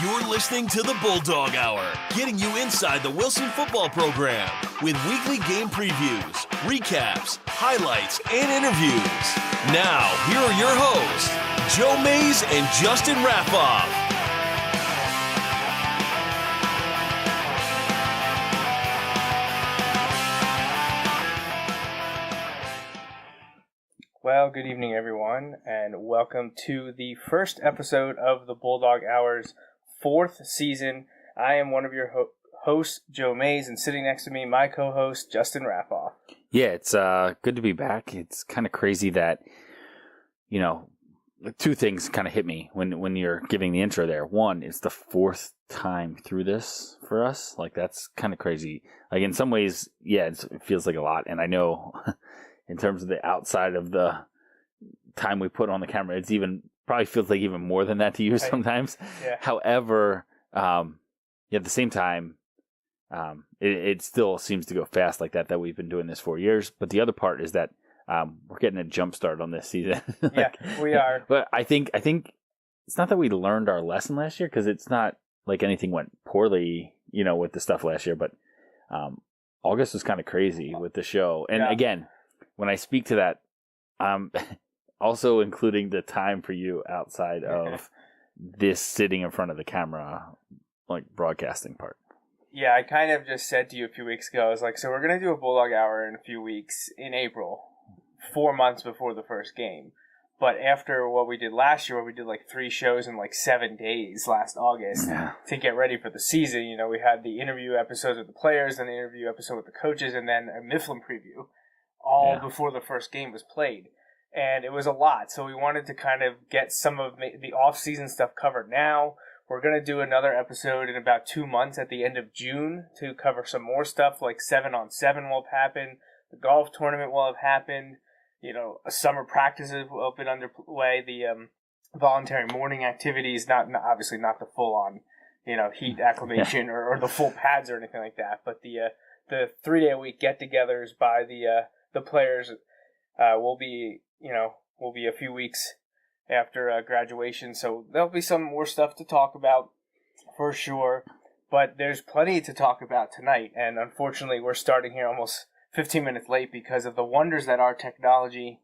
You're listening to the Bulldog Hour, getting you inside the Wilson football program with weekly game previews, recaps, highlights, and interviews. Now, here are your hosts, Joe Mays and Justin Raffoff. Well, good evening, everyone, and welcome to the first episode of the Bulldog Hour's fourth season. I am one of your hosts, Joe Mays, and sitting next to me, my co-host, Justin Raffoff. Yeah, it's good to be back. It's kind of crazy that, two things kind of hit me when you're giving the intro there. One, it's the fourth time through this for us. Like, that's kind of crazy. Like, in some ways, yeah, it feels like a lot, and I know... in terms of the outside of the time we put on the camera, it's probably feels like even more than that to you sometimes. Yeah. However, at the same time, it still seems to go fast like that we've been doing this 4 years. But the other part is that we're getting a jump start on this season. Yeah, we are. But I think it's not that we learned our lesson last year, because it's not like anything went poorly, with the stuff last year. But August was kind of crazy with the show. And again, when I speak to that, also including the time for you outside of this sitting in front of the camera, like broadcasting part. Yeah, I kind of just said to you a few weeks ago, I was like, so we're going to do a Bulldog Hour in a few weeks in April, 4 months before the first game. But after what we did last year, where we did like 3 shows in like 7 days last August to get ready for the season, we had the interview episodes with the players, then the interview episode with the coaches, and then a Mifflin preview. All before the first game was played. And it was a lot. So we wanted to kind of get some of the off-season stuff covered now. We're going to do another episode in about 2 months at the end of June to cover some more stuff, like 7-on-7 will have happened. The golf tournament will have happened. A summer practices will have been underway. The voluntary morning activities, obviously not the full-on, heat acclimation or the full pads or anything like that. But the 3-day-a-week get-togethers by the players will be a few weeks after graduation, so there'll be some more stuff to talk about for sure. But there's plenty to talk about tonight, and unfortunately, we're starting here almost 15 minutes late because of the wonders that are technology.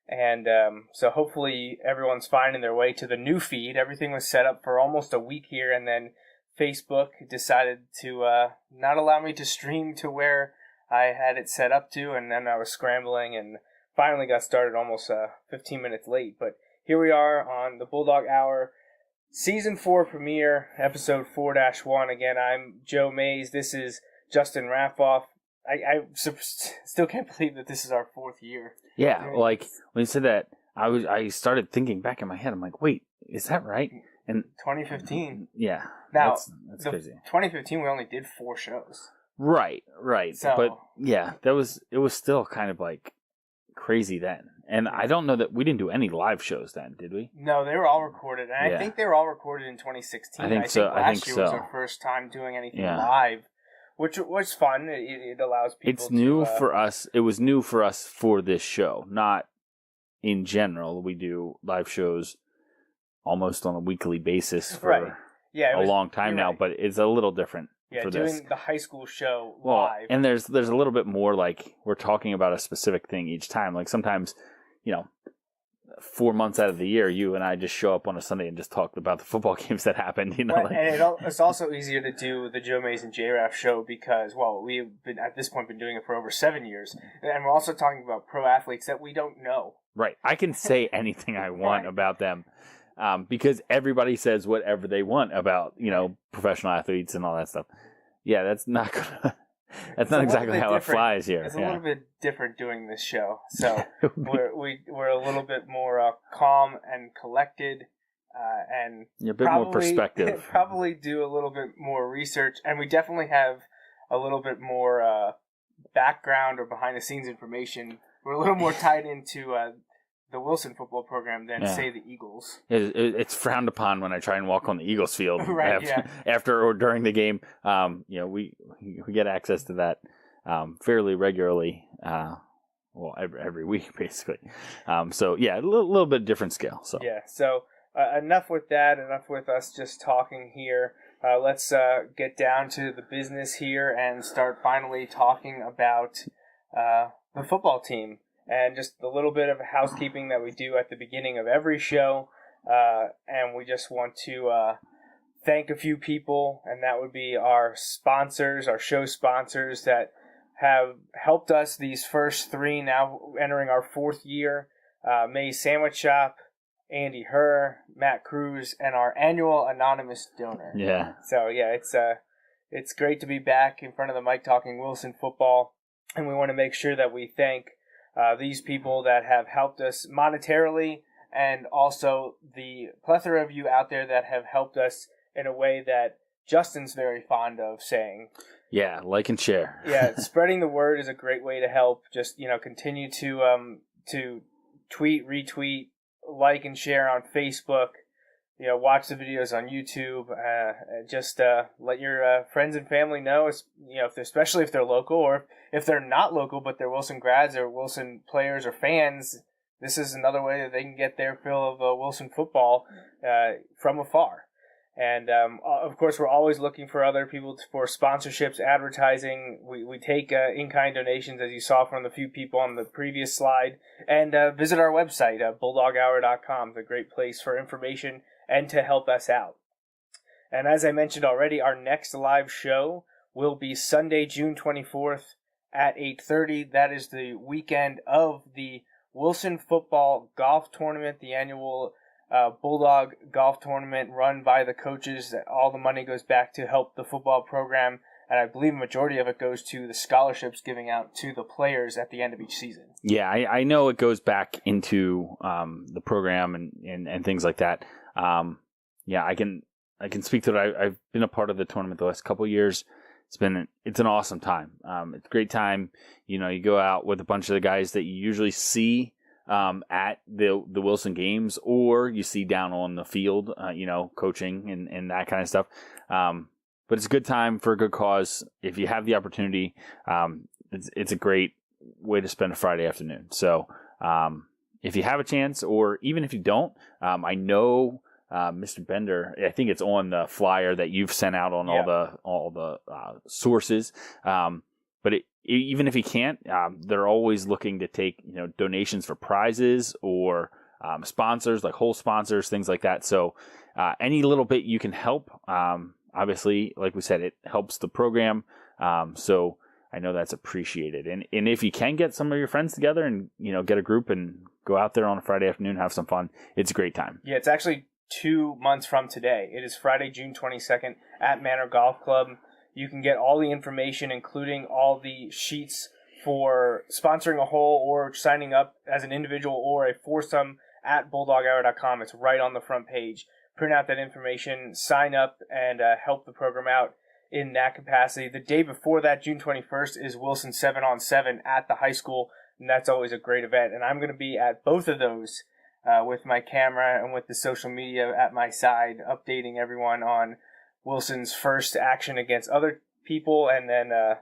And so hopefully everyone's finding their way to the new feed. Everything was set up for almost a week here, and then Facebook decided to not allow me to stream to where I had it set up to, and then I was scrambling and finally got started almost 15 minutes late. But here we are on the Bulldog Hour, Season 4 premiere, Episode 4-1. Again, I'm Joe Mays. This is Justin Raffoff. I still can't believe that this is our 4th year. Yeah, like, when you said that, I started thinking back in my head. I'm like, wait, is that right? And 2015. Yeah. Now, that's crazy. 2015, we only did 4 shows. Right. So, but yeah, it was still kind of like crazy then. And I don't know that we didn't do any live shows then, did we? No, they were all recorded. And I think they were all recorded in 2016. I think so. Last year was our first time doing anything live, which was fun. It allows people It's new for us. It was new for us for this show. Not in general. We do live shows almost on a weekly basis for a long time now, but it's a little different. Yeah, for doing the high school show live. live. And there's a little bit more, like, we're talking about a specific thing each time. Like, sometimes, 4 months out of the year, you and I just show up on a Sunday and just talk about the football games that happened. Right. And it's also easier to do the Joe Mays and J-Raff show because, we've been, at this point, been doing it for over 7 years. And we're also talking about pro athletes that we don't know. Right. I can say anything I want about them. Because everybody says whatever they want about, professional athletes and all that stuff. Yeah, that's not gonna. That's not exactly how it flies here. It's a little bit different doing this show. So we're a little bit more calm and collected, and a bit more perspective. Probably do a little bit more research, and we definitely have a little bit more background or behind the scenes information. We're a little more tied into the Wilson football program than, say, the Eagles. It's frowned upon when I try and walk on the Eagles field after or during the game. We get access to that fairly regularly. Every week, basically. A little bit different scale. So enough with that. Enough with us just talking here. Let's get down to the business here and start finally talking about the football team and just a little bit of housekeeping that we do at the beginning of every show. And we just want to thank a few people, and that would be our sponsors, our show sponsors that have helped us these first 3, now entering our 4th year. May's Sandwich Shop, Andy Herr, Matt Cruz, and our annual anonymous donor. Yeah. So yeah, it's great to be back in front of the mic talking Wilson football, and we want to make sure that we thank these people that have helped us monetarily, and also the plethora of you out there that have helped us in a way that Justin's very fond of saying. Yeah, like and share. Yeah, spreading the word is a great way to help. Just continue to tweet, retweet, like and share on Facebook, watch the videos on YouTube, just let your friends and family know, especially if they're local, or if they're not local but they're Wilson grads or Wilson players or fans. This is another way that they can get their fill of Wilson football from afar. And of course, we're always looking for other people for sponsorships, advertising. We take in-kind donations, as you saw from the few people on the previous slide. And visit our website, bulldoghour.com. It's a great place for information and to help us out. And as I mentioned already, our next live show will be Sunday, June 24th at 8:30. That is the weekend of the Wilson Football Golf Tournament, the annual Bulldog Golf Tournament run by the coaches. All the money goes back to help the football program, and I believe a majority of it goes to the scholarships giving out to the players at the end of each season. Yeah, I know it goes back into the program and things like that. Yeah, I can speak to it. I've been a part of the tournament the last couple of years. It's an awesome time. It's a great time. You go out with a bunch of the guys that you usually see at the Wilson games, or you see down on the field, coaching and that kind of stuff. But it's a good time for a good cause. If you have the opportunity, it's a great way to spend a Friday afternoon. So if you have a chance, or even if you don't, I know Mr. Bender, I think it's on the flyer that you've sent out on all the sources. But even if he can't, they're always looking to take donations for prizes or sponsors, like whole sponsors, things like that. So any little bit you can help, obviously, like we said, it helps the program. So I know that's appreciated. And if you can get some of your friends together and get a group and go out there on a Friday afternoon, have some fun, it's a great time. Yeah, it's actually 2 months from today. It is Friday, June 22nd at Manor Golf Club. You can get all the information, including all the sheets for sponsoring a hole or signing up as an individual or a foursome at bulldoghour.com. It's right on the front page. Print out that information, sign up, and help the program out in that capacity. The day before that, June 21st, is Wilson 7-on-7 at the high school, and that's always a great event. And I'm going to be at both of those with my camera and with the social media at my side, updating everyone on Wilson's first action against other people, and then a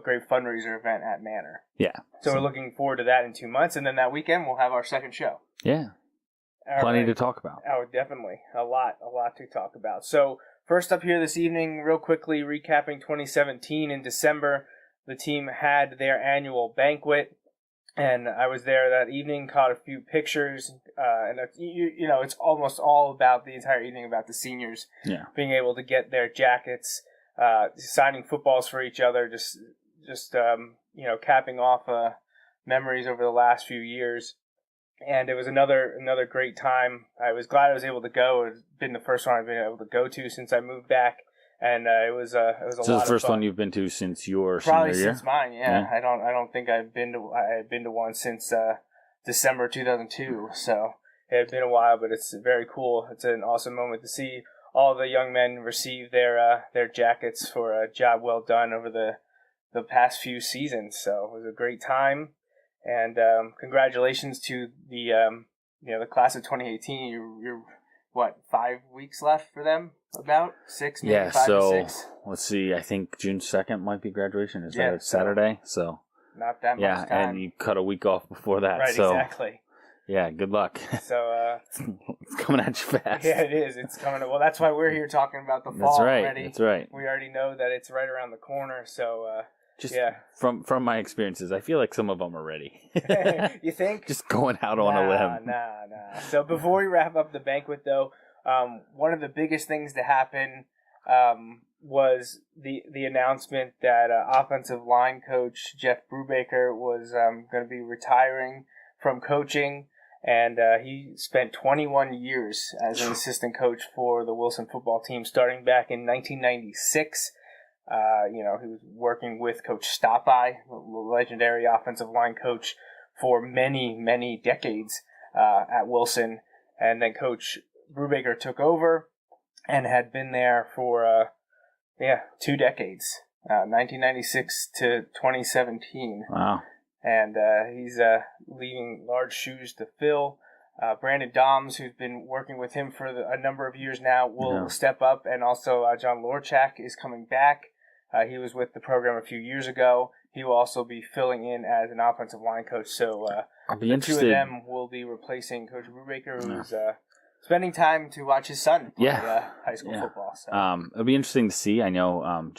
great fundraiser event at Manor. Yeah. So we're looking forward to that in 2 months, and then that weekend we'll have our second show. Yeah. Plenty to talk about. Oh, definitely. A lot to talk about. So first up here this evening, real quickly recapping 2017. In December, the team had their annual banquet, and I was there that evening, caught a few pictures, and it's almost all about the entire evening about the seniors being able to get their jackets, signing footballs for each other, just capping off memories over the last few years. And it was another great time. I was glad I was able to go. It's been the first one I've been able to go to since I moved back. And it was a lot of fun. So the first one you've been to since your probably senior year? Since mine, yeah. I don't think I've been to one since December 2002. So it had been a while, but it's very cool. It's an awesome moment to see all the young men receive their jackets for a job well done over the past few seasons. So it was a great time, and congratulations to the class of 2018. You're what, 5 weeks left for them? About 6, maybe 5 to 6. Let's see. I think June 2nd might be graduation. Is that Saturday? So not that much time. Yeah, and you cut a week off before that. Right, so exactly. Yeah, good luck. So it's coming at you fast. Yeah, it is. It's coming. Well, that's why we're here talking about the fall That's right. already. That's right. We already know that it's right around the corner. So from my experiences, I feel like some of them are ready. You think? Just going out on a limb. Nah. So before we wrap up the banquet, though, one of the biggest things to happen was the announcement that offensive line coach Jeff Brubaker was going to be retiring from coaching, and he spent 21 years as an assistant coach for the Wilson football team, starting back in 1996. He was working with Coach Stopeye, the legendary offensive line coach, for many, many decades at Wilson, and then Coach Brubaker took over and had been there for 2 decades, 1996 to 2017. Wow. And he's leaving large shoes to fill. Brandon Doms, who's been working with him for a number of years now, will step up, and also John Lorchak is coming back. He was with the program a few years ago. He will also be filling in as an offensive line coach. So the two of them will be replacing Coach Brubaker, who's spending time to watch his son play high school football. So. It'll be interesting to see. I know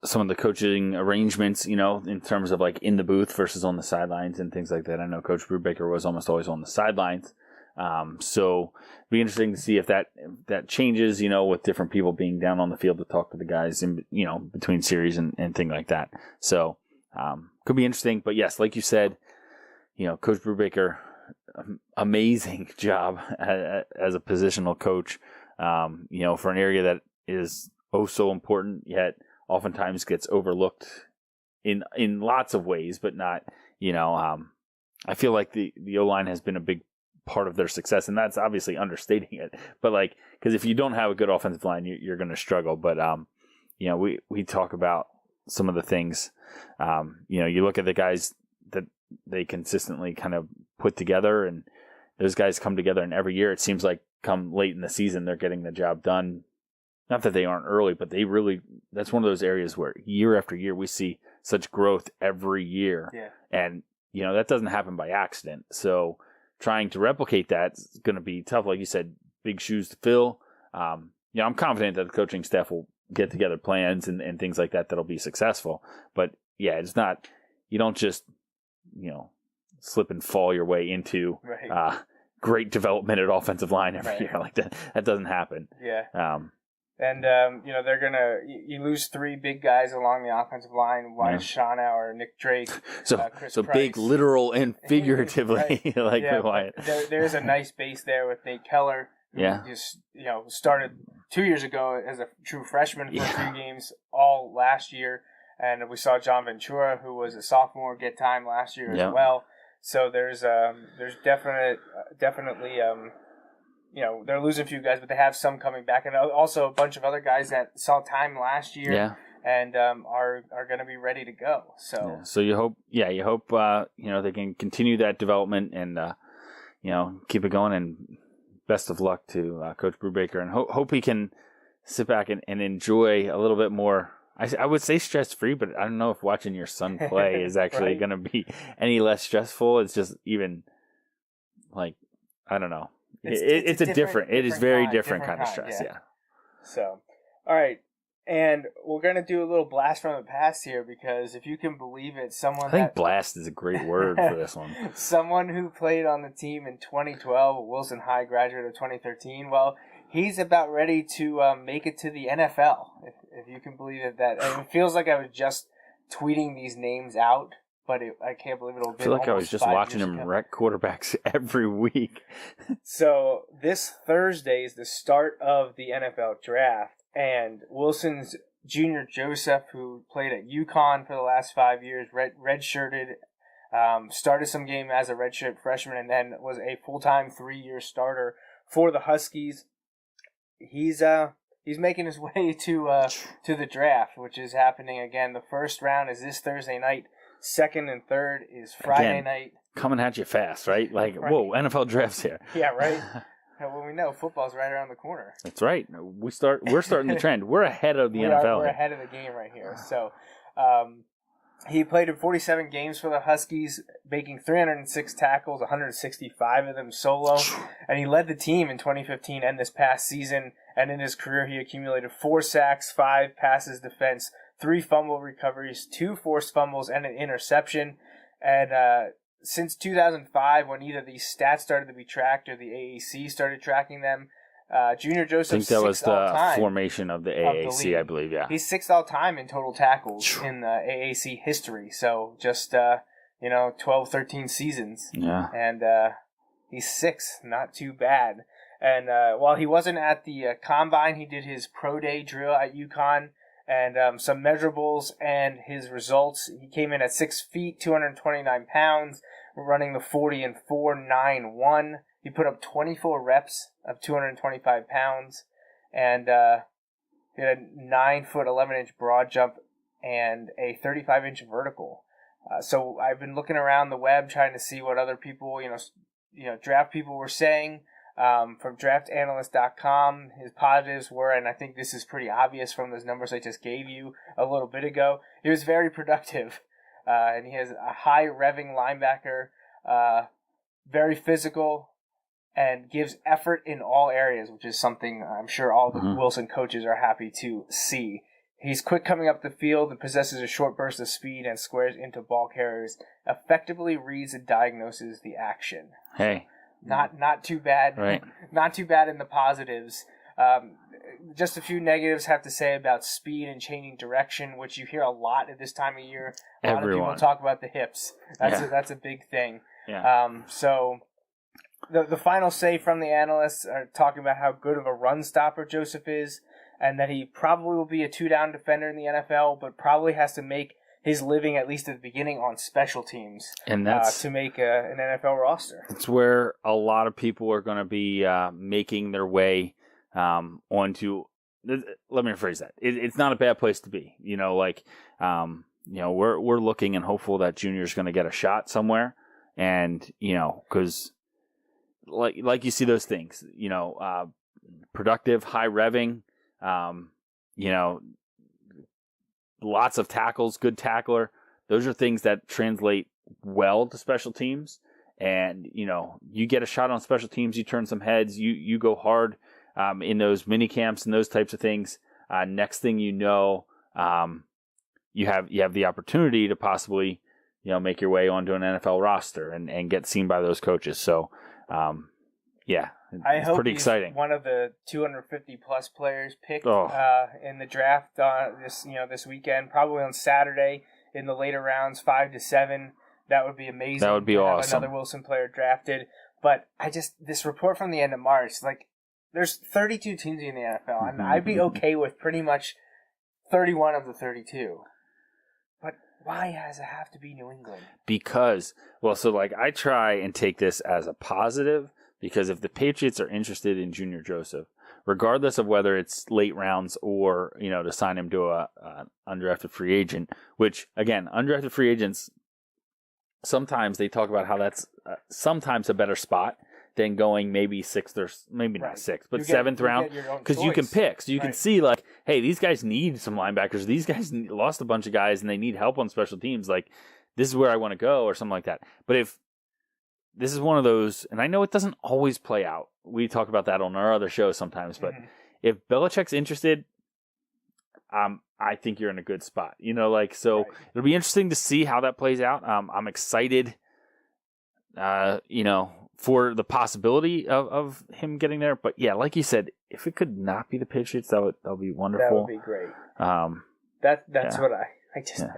some of the coaching arrangements, in terms of like in the booth versus on the sidelines and things like that. I know Coach Brubaker was almost always on the sidelines. So it'll be interesting to see if that changes, with different people being down on the field to talk to the guys in, between series and things like that. So, could be interesting, but yes, like you said, Coach Brubaker, amazing job as a positional coach, for an area that is so important, yet oftentimes gets overlooked in lots of ways, but not, I feel like the O-line has been a big part of their success, and that's obviously understating it, but because if you don't have a good offensive line, you're going to struggle. But we talk about some of the things, you look at the guys that they consistently kind of put together, and those guys come together, and every year it seems like come late in the season they're getting the job done. Not that they aren't early, but they really, that's one of those areas where year after year we see such growth every year. Yeah. And that doesn't happen by accident. So trying to replicate that is going to be tough. Like you said, big shoes to fill. I'm confident that the coaching staff will get together plans and things like that that'll be successful. But yeah, it's not, you don't just, slip and fall your way into great development at offensive line every year like that. That doesn't happen. Yeah. They're going to, you lose 3 big guys along the offensive line, Wyatt Schonauer, Nick Drake, Chris Price. Big literal and figuratively, Wyatt. There's a nice base there with Nate Keller, who just, started 2 years ago as a true freshman for a few games, all last year. And we saw John Ventura, who was a sophomore, get time last year as well. So there's definitely they're losing a few guys, but they have some coming back, and also a bunch of other guys that saw time last year and are going to be ready to go. So you hope they can continue that development and keep it going. And best of luck to Coach Brubaker, and hope he can sit back and enjoy a little bit more. I would say stress-free, but I don't know if watching your son play is actually going to be any less stressful. It's just even I don't know. It's a different. It is very different kind of stress. Yeah. So, all right, and we're gonna do a little blast from the past here, because if you can believe it, I think blast is a great word for this one. Someone who played on the team in 2012, a Wilson High graduate of 2013. Well, he's about ready to make it to the NFL. If you can believe it, it feels like I was just tweeting these names out. But I can't believe it'll be. I feel like I was just watching him wreck quarterbacks every week. So this Thursday is the start of the NFL draft, and Wilson's junior Joseph, who played at UConn for the last 5 years, redshirted, started some game as a redshirt freshman, and then was a full-time 3-year starter for the Huskies. He's making his way to the draft, which is happening again. The first round is this Thursday night. Second and third is Friday night. Coming at you fast, right? Whoa, NFL draft's here. Yeah, right. Well, we know football's right around the corner. That's right. We're starting the trend. We're ahead of the NFL. We're ahead of the game right here. So, He played in 47 games for the Huskies, making 306 tackles, 165 of them solo, and he led the team in 2015 and this past season. And in his career, he accumulated 4 sacks, 5 passes defense, 3 fumble recoveries, 2 forced fumbles, and an interception. And since 2005, when either these stats started to be tracked or the AAC started tracking them, Junior Joseph, I think that was the formation of the AAC, I believe, yeah. He's 6th all-time in total tackles in the AAC history, so just, 12, 13 seasons. Yeah. And he's 6th, not too bad. And while he wasn't at the Combine, he did his pro day drill at UConn, and some measurables and his results. He came in at 6 feet, 229 pounds, running the 40 and 4.91. He put up 24 reps of 225 pounds, and he had a 9 foot 11 inch broad jump and a 35 inch vertical. So I've been looking around the web trying to see what other people, draft people were saying. From draftanalyst.com, his positives were, and I think this is pretty obvious from those numbers I just gave you a little bit ago, he was very productive. And he has a high revving linebacker, very physical, and gives effort in all areas, which is something I'm sure all the Wilson coaches are happy to see. He's quick coming up the field and possesses a short burst of speed and squares into ball carriers, effectively reads and diagnoses the action. Hey. Not too bad. Right. Not too bad in the positives. Just a few negatives have to say about speed and changing direction, which you hear a lot at this time of year. A lot of people talk about the hips. That's a big thing. Yeah. So the final say from the analysts are talking about how good of a run stopper Joseph is, and that he probably will be a 2-down defender in the NFL, but probably has to make his living, at least at the beginning, on special teams, and that's to make an NFL roster. It's where a lot of people are going to be making their way onto. Let me rephrase that. It's not a bad place to be. We're looking and hopeful that Junior's going to get a shot somewhere, and because like you see those things, productive, high revving, lots of tackles, good tackler. Those are things that translate well to special teams. And, you get a shot on special teams, you turn some heads, you go hard in those mini camps and those types of things. Next thing you know, you have the opportunity to possibly, make your way onto an NFL roster and get seen by those coaches. So, I hope pretty he's exciting. One of the 250 plus players picked in the draft this weekend, probably on Saturday in the later rounds, 5 to 7. That would be amazing. That would be awesome. Another Wilson player drafted. But this report from the end of March, there's 32 teams in the NFL, and I'd be okay with pretty much 31 of the 32. But why does it have to be New England? Because, I try and take this as a positive. Because if the Patriots are interested in Junior Joseph, regardless of whether it's late rounds or, to sign him to an undrafted free agent, which, again, undrafted free agents, sometimes they talk about how that's sometimes a better spot than going maybe 6th or maybe not 6th, but 7th round. Because you can pick. So you can see, hey, these guys need some linebackers. These guys lost a bunch of guys and they need help on special teams. This is where I want to go or something like that. But if this is one of those, and I know it doesn't always play out. We talk about that on our other shows sometimes, but if Belichick's interested, I think you're in a good spot. It'll be interesting to see how that plays out. I'm excited, for the possibility of him getting there. But yeah, like you said, if it could not be the Patriots, that would be wonderful. That would be great. That's what I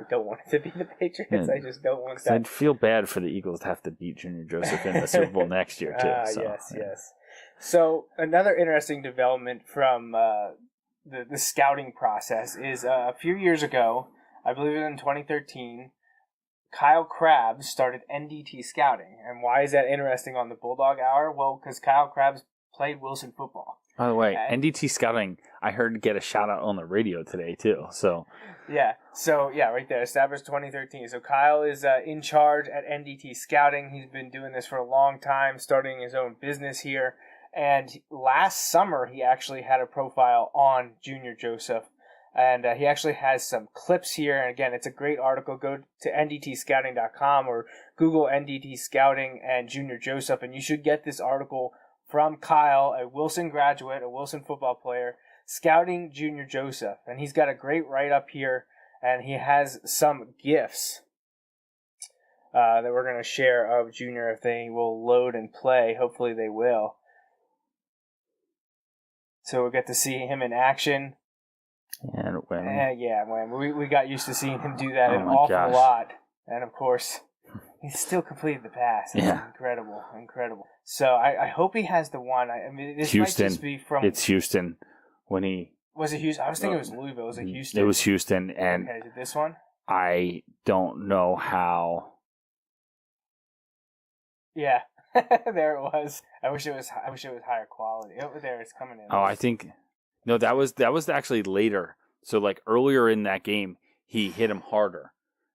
don't want it to be the Patriots. I just don't want that. I'd feel bad for the Eagles to have to beat Junior Joseph in the Super Bowl next year, too. Yes. So another interesting development from the scouting process is a few years ago, I believe it was in 2013, Kyle Krabs started NDT scouting. And why is that interesting on the Bulldog Hour? Well, because Kyle Krabs played Wilson football. By the way, NDT scouting, I heard get a shout out on the radio today, too. So right there, established 2013. So Kyle is in charge at NDT Scouting. He's been doing this for a long time, starting his own business here. And last summer, he actually had a profile on Junior Joseph. And he actually has some clips here. And again, it's a great article. Go to ndtscouting.com or Google NDT Scouting and Junior Joseph, and you should get this article from Kyle, a Wilson graduate, a Wilson football player, scouting Junior Joseph. And he's got a great write-up here, and he has some gifts that we're going to share of Junior if they will load and play. Hopefully they will. So we'll get to see him in action. And when we got used to seeing him do that an awful lot. And of course, he still completed the pass. It's incredible. So I hope he has the one. I mean, this Houston. might just be from... It's Houston. When he... Was it Houston? I was thinking it was Louisville. Was it Houston? It was Houston. And okay, is it this one? I don't know how... Yeah. There it was. I wish it was higher quality. Oh, there, it's coming in. Oh, I think... No, that was actually later. So, like, earlier in that game, he hit him harder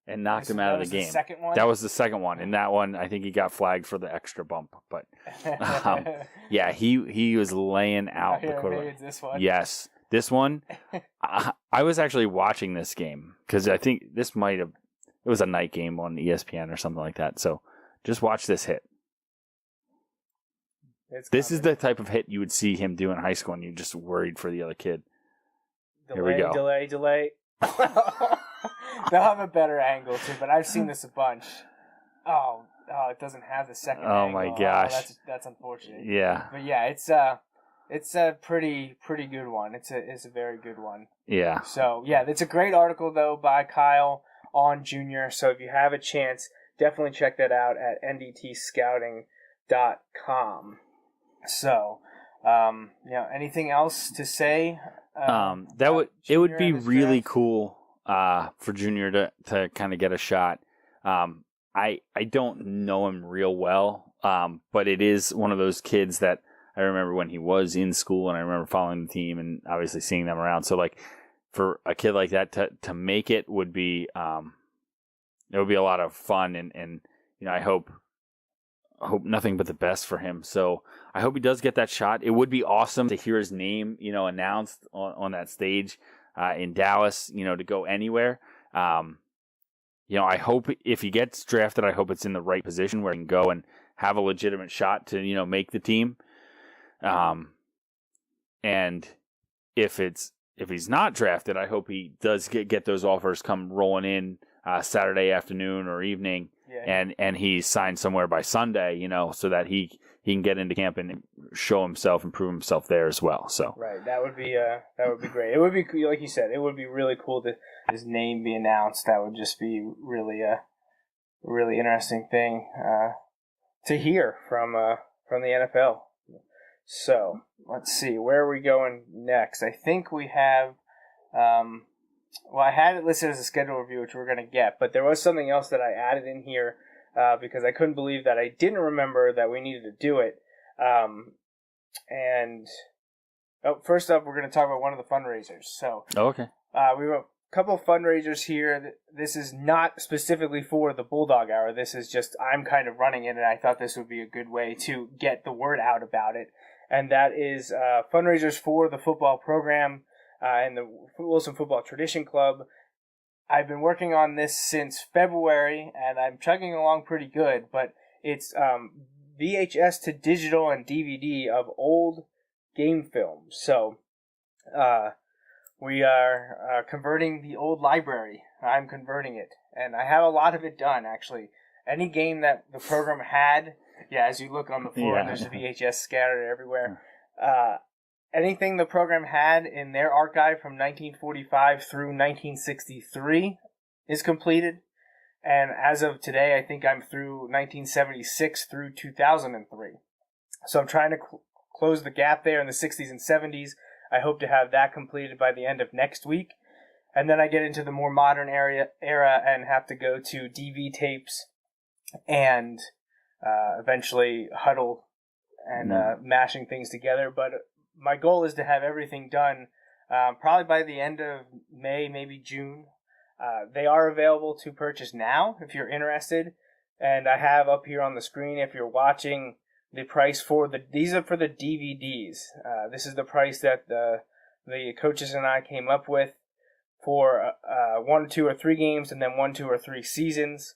and knocked him out of the game. Second one? That was the second one. And that one, I think he got flagged for the extra bump. But, yeah, he was laying out the quarterback. Maybe it's this one? Yes. This one, I was actually watching this game because I think it was a night game on ESPN or something like that. So, just watch this hit. This is the type of hit you would see him do in high school, and you're just worried for the other kid. Here we go. Delay. They'll have a better angle, too, but I've seen this a bunch. Oh, it doesn't have the second angle. Oh, my gosh. That's unfortunate. Yeah. But, yeah, it's a pretty good one. It's a very good one. Yeah. So, yeah, it's a great article, though, by Kyle on Junior. So if you have a chance, definitely check that out at ndtscouting.com. So, anything else to say? It would be really cool for Junior to kind of get a shot. I don't know him real well, but it is one of those kids that I remember when he was in school, and I remember following the team and obviously seeing them around. So, like, for a kid like that to make it would be a lot of fun, and I hope nothing but the best for him. So I hope he does get that shot. It would be awesome to hear his name, announced on that stage in Dallas, to go anywhere. I hope if he gets drafted, I hope it's in the right position where he can go and have a legitimate shot to, make the team. And if he's not drafted, I hope he does get those offers come rolling in Saturday afternoon or evening. Yeah. And he's signed somewhere by Sunday, so that he can get into camp and show himself and prove himself there as well. So right, that would be great. It would be, like you said, it would be really cool to his name be announced. That would just be really a really interesting thing to hear from the NFL. So let's see, where are we going next? I think we have. I had it listed as a schedule review, which we're going to get, but there was something else that I added in here because I couldn't believe that I didn't remember that we needed to do it. First up, we're going to talk about one of the fundraisers. So, okay. We have a couple of fundraisers here. This is not specifically for the Bulldog Hour. This is just, I'm kind of running it, and I thought this would be a good way to get the word out about it. And that is fundraisers for the football program. And the Wilson Football Tradition Club. I've been working on this since February, and I'm chugging along pretty good, but it's VHS to digital and DVD of old game films. So we are converting the old library. I'm converting it, and I have a lot of it done, actually. Any game that the program had, as you look on the floor, and there's a VHS scattered everywhere. Anything the program had in their archive from 1945 through 1963 is completed. And as of today, I think I'm through 1976 through 2003. So I'm trying to close the gap there in the 60s and 70s. I hope to have that completed by the end of next week. And then I get into the more modern era and have to go to DV tapes and eventually huddle and mashing things together. But my goal is to have everything done probably by the end of May, maybe June. They are available to purchase now if you're interested. And I have up here on the screen, if you're watching, the price for these are for the DVDs. This is the price that the coaches and I came up with. for 1, 2, or 3 games, and then 1, 2, or 3 seasons.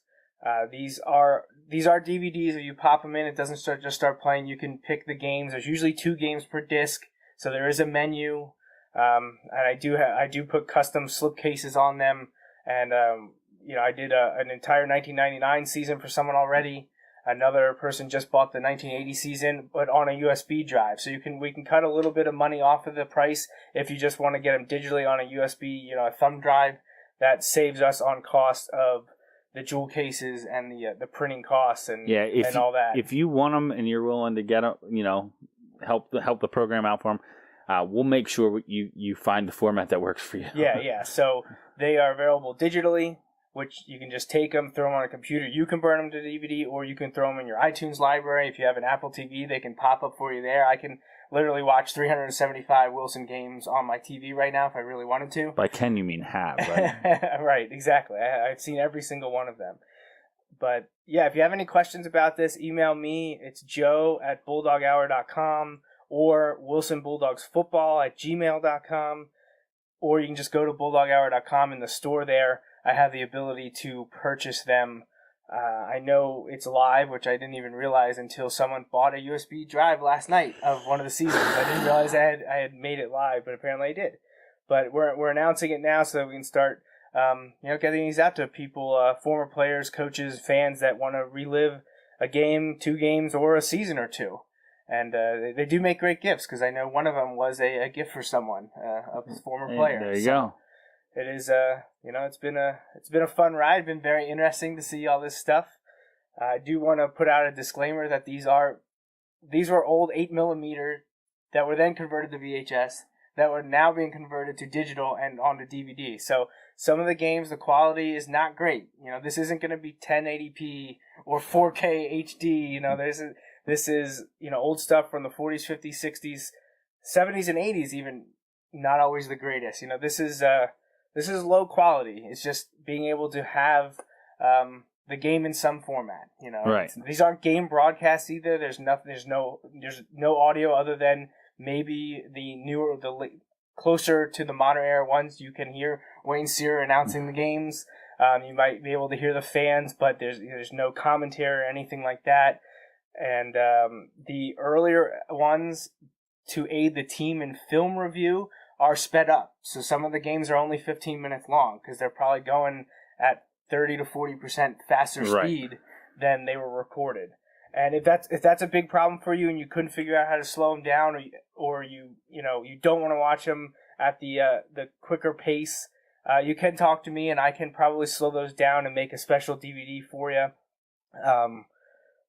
These are DVDs. If you pop them in, it doesn't just start playing. You can pick the games. There's usually 2 games per disc, so there is a menu. And I do put custom slipcases on them, and I did an entire 1999 season for someone already. Another person just bought the 1980 season, but on a USB drive. So we can cut a little bit of money off of the price if you just want to get them digitally on a USB, a thumb drive. That saves us on cost of the jewel cases and the printing costs and all that. If you want them and you're willing to get them, help the program out for them, we'll make sure you find the format that works for you. Yeah. So they are available digitally, which you can just take them, throw them on a computer. You can burn them to DVD, or you can throw them in your iTunes library. If you have an Apple TV, they can pop up for you there. I can literally watch 375 Wilson games on my TV right now if I really wanted to. By can, you mean have, right? Right, exactly. I've seen every single one of them. But, yeah, if you have any questions about this, email me. It's joe@bulldoghour.com or wilsonbulldogsfootball@gmail.com. Or you can just go to bulldoghour.com in the store there. I have the ability to purchase them. I know it's live, which I didn't even realize until someone bought a USB drive last night of one of the seasons. I didn't realize I had made it live, but apparently I did. But we're announcing it now so that we can start getting these out to people, former players, coaches, fans that want to relive a game, 2 games, or a season or 2. And they do make great gifts, because I know one of them was a gift for someone, a former player. There you go. It is, it's been a fun ride. Been very interesting to see all this stuff. I do want to put out a disclaimer that these were old 8mm that were then converted to VHS, that were now being converted to digital and onto DVD. So some of the games, the quality is not great. This isn't going to be 1080p or 4K HD. This is old stuff from the 40s, 50s, 60s, 70s, and 80s. Even not always the greatest. This is low quality. It's just being able to have the game in some format. Right. These aren't game broadcasts either. There's no audio other than maybe the closer to the modern era ones. You can hear Wayne Sear announcing the games. You might be able to hear the fans, but there's no commentary or anything like that. And the earlier ones, to aid the team in film review, are sped up. So some of the games are only 15 minutes long because they're probably going at 30 to 40% faster speed than they were recorded. And if that's a big problem for you and you couldn't figure out how to slow them down, or you don't want to watch them at the quicker pace, you can talk to me and I can probably slow those down and make a special DVD for you.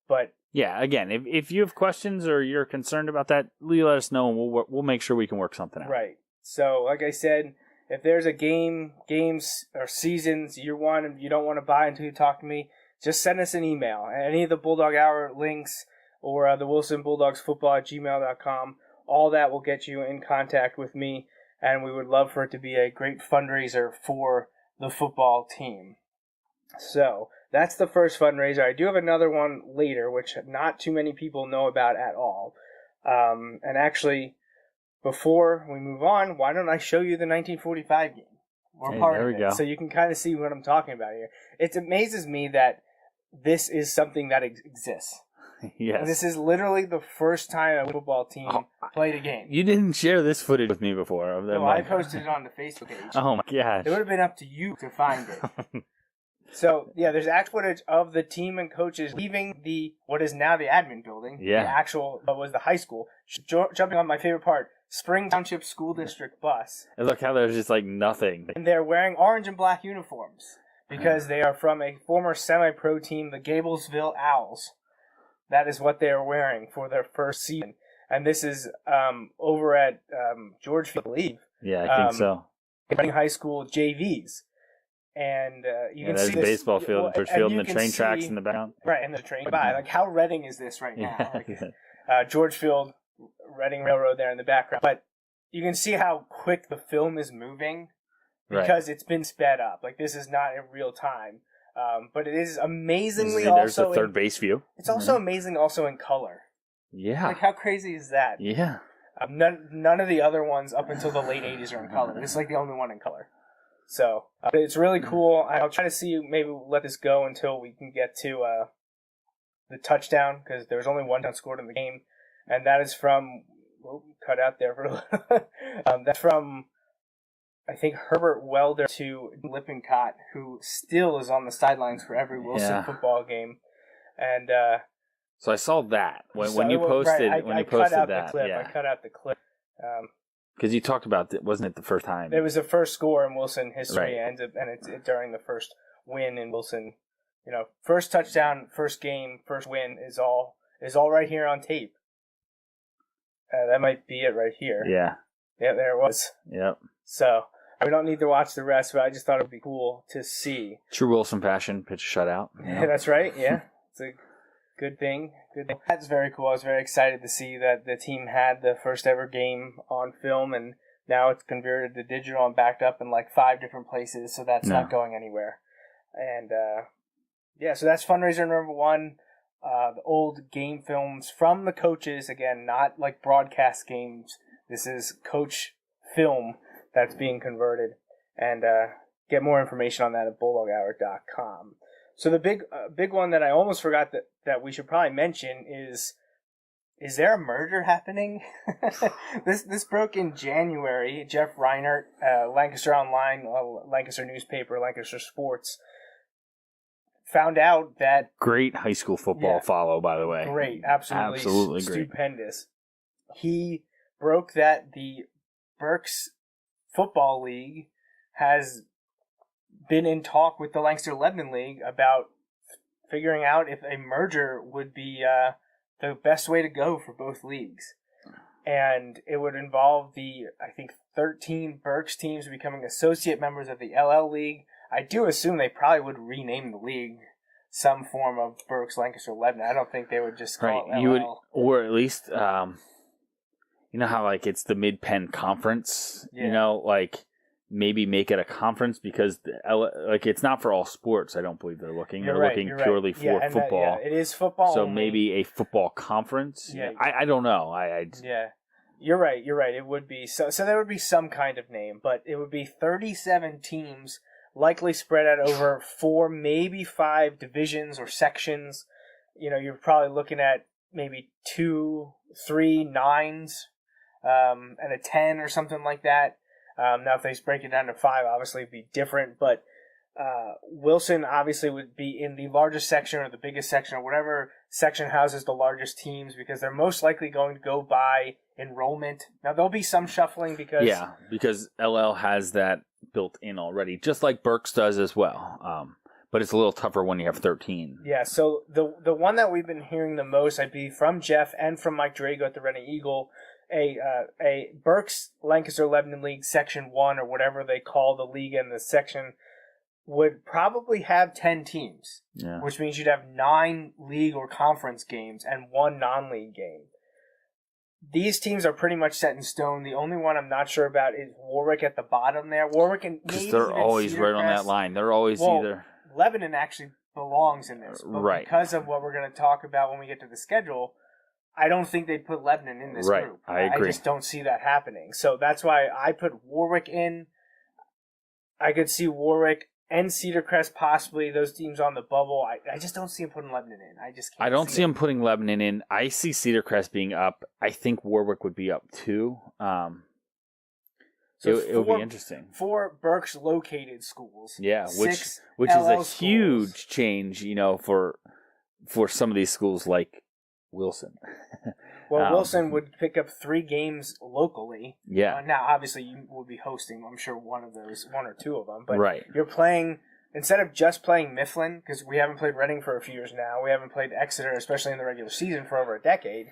But yeah, again, if you have questions or you're concerned about that, let us know and we'll make sure we can work something out. Right. So, like I said, if there's a games or seasons you want and you don't want to buy until you talk to me, just send us an email. Any of the Bulldog Hour links or the Wilson Bulldogs football@gmail.com, all that will get you in contact with me, and we would love for it to be a great fundraiser for the football team. So, that's the first fundraiser. I do have another one later, which not too many people know about at all. And actually, before we move on, why don't I show you the 1945 game? Or part of it, so you can kind of see what I'm talking about here. It amazes me that this is something that exists. Yes. This is literally the first time a football team played a game. You didn't share this footage with me before. No, I posted it on the Facebook page. Oh my gosh. It would have been up to you to find it. So, yeah, there's actual footage of the team and coaches leaving what is now the admin building. Yeah. The actual, was the high school. Jumping on my favorite part, Spring Township School District bus. And look how there's just like nothing. And they're wearing orange and black uniforms because they are from a former semi-pro team, the Gablesville Owls. That is what they are wearing for their first season. And this is over at George Field, I believe. Yeah, I think so. Running high school JVs. And you can see this baseball field, George Field, and the train tracks in the background. Right, and the train by. Like, how Reading is this right now? Like, George Field, Reading Railroad there in the background. But you can see how quick the film is moving because it's been sped up. Like, this is not in real time. But it is amazingly there's the third base view. It's also amazing also in color. Yeah. Like, how crazy is that? Yeah. None of the other ones up until the late 80s are in color. This is like the only one in color. So it's really cool. I'll try to see, maybe let this go until we can get to the touchdown, because there was only one touchdown scored in the game, and that is from, cut out there for a little. That's from, I think, Herbert Welder to Lippincott, who still is on the sidelines for every Wilson football game. And so I saw that when you posted I posted cut out that. The clip. Yeah. I cut out the clip. Because you talked about it, wasn't it the first time? It was the first score in Wilson history, Right. and it's during the first win in Wilson. First touchdown, first game, first win is all right here on tape. That might be it right here. Yeah. Yeah, there it was. Yep. So we don't need to watch the rest, but I just thought it would be cool to see. True Wilson fashion, pitch a shutout. Yeah, that's right. Yeah, it's a good thing. That's very cool. I was very excited to see that the team had the first ever game on film, and now it's converted to digital and backed up in like 5 different places, so that's not going anywhere. And so that's fundraiser number 1. The old game films from the coaches, again, not like broadcast games. This is coach film that's being converted. And get more information on that at bulldoghour.com. So the big one that I almost forgot that we should probably mention is there a merger happening? This broke in January. Jeff Reinert, Lancaster Online, Lancaster newspaper, Lancaster Sports, found out that... Great high school football follow, by the way. Great, absolutely stupendous. He broke that the Berks Football League has been in talk with the Lancaster Lebanon League about figuring out if a merger would be the best way to go for both leagues. And it would involve the, I think, 13 Berks teams becoming associate members of the LL League. I do assume they probably would rename the league some form of Berks Lancaster Lebanon. I don't think they would just call it LL. You would, or at least, you know how like it's the Mid-Penn Conference. Yeah. Maybe make it a conference, because it's not for all sports. I don't believe they're looking. They're looking purely for football. It is football. So only. Maybe a football conference. Yeah. I don't know. Yeah. You're right. It would be so there would be some kind of name, but it would be 37 teams, likely spread out over 4, maybe 5 divisions or sections. You're probably looking at maybe 2, 3 9s, and a 10 or something like that. Now, if they break it down to 5, obviously it'd be different, but Wilson obviously would be in the largest section or the biggest section or whatever section houses the largest teams, because they're most likely going to go by enrollment. Now, there'll be some shuffling because LL has that built in already, just like Berks does as well. But it's a little tougher when you have 13. Yeah, so the one that we've been hearing the most, I'd be from Jeff and from Mike Drago at the Reading Eagle, a Berks Lancaster Lebanon League Section 1 or whatever they call the league and the section would probably have 10 teams, which means you'd have 9 league or conference games and 1 non-league game. These teams are pretty much set in stone. The only one I'm not sure about is Warwick at the bottom there. Warwick and because they're always right on that line. They're always either... Lebanon actually belongs in this, but because of what we're going to talk about when we get to the schedule, I don't think they'd put Lebanon in this group. I agree. I just don't see that happening. So that's why I put Warwick in. I could see Warwick and Cedar Crest possibly, those teams on the bubble. I just don't see them putting Lebanon in. I just can't. I don't see them putting Lebanon in. I see Cedar Crest being up. I think Warwick would be up too. So it would be interesting. 4 Berks located schools. Yeah, which LL is a schools. huge change, for some of these schools like Wilson. Well, Wilson would pick up 3 games locally. Yeah. Now, obviously, you will be hosting, I'm sure, one or 2 of them. But right. You're playing, instead of just playing Mifflin, because we haven't played Reading for a few years now, we haven't played Exeter, especially in the regular season, for over a decade.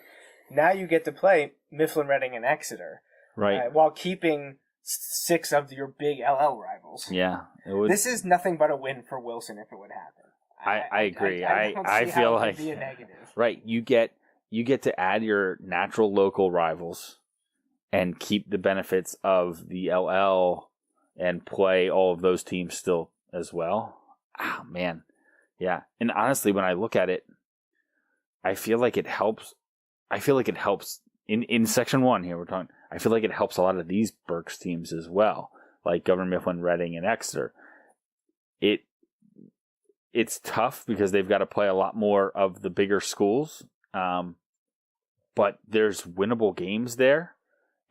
Now you get to play Mifflin, Reading, and Exeter. Right. While keeping 6 of your big LL rivals. Yeah. This is nothing but a win for Wilson if it would happen. I agree. I feel like it would be a negative. Right. You get to add your natural local rivals and keep the benefits of the LL and play all of those teams still as well. Ah, man. Yeah. And honestly, when I look at it, I feel like it helps. In Section 1 here, we're talking, I feel like it helps a lot of these Berks teams as well, like Governor Mifflin, Reading, and Exeter. It's tough because they've got to play a lot more of the bigger schools, but there's winnable games there,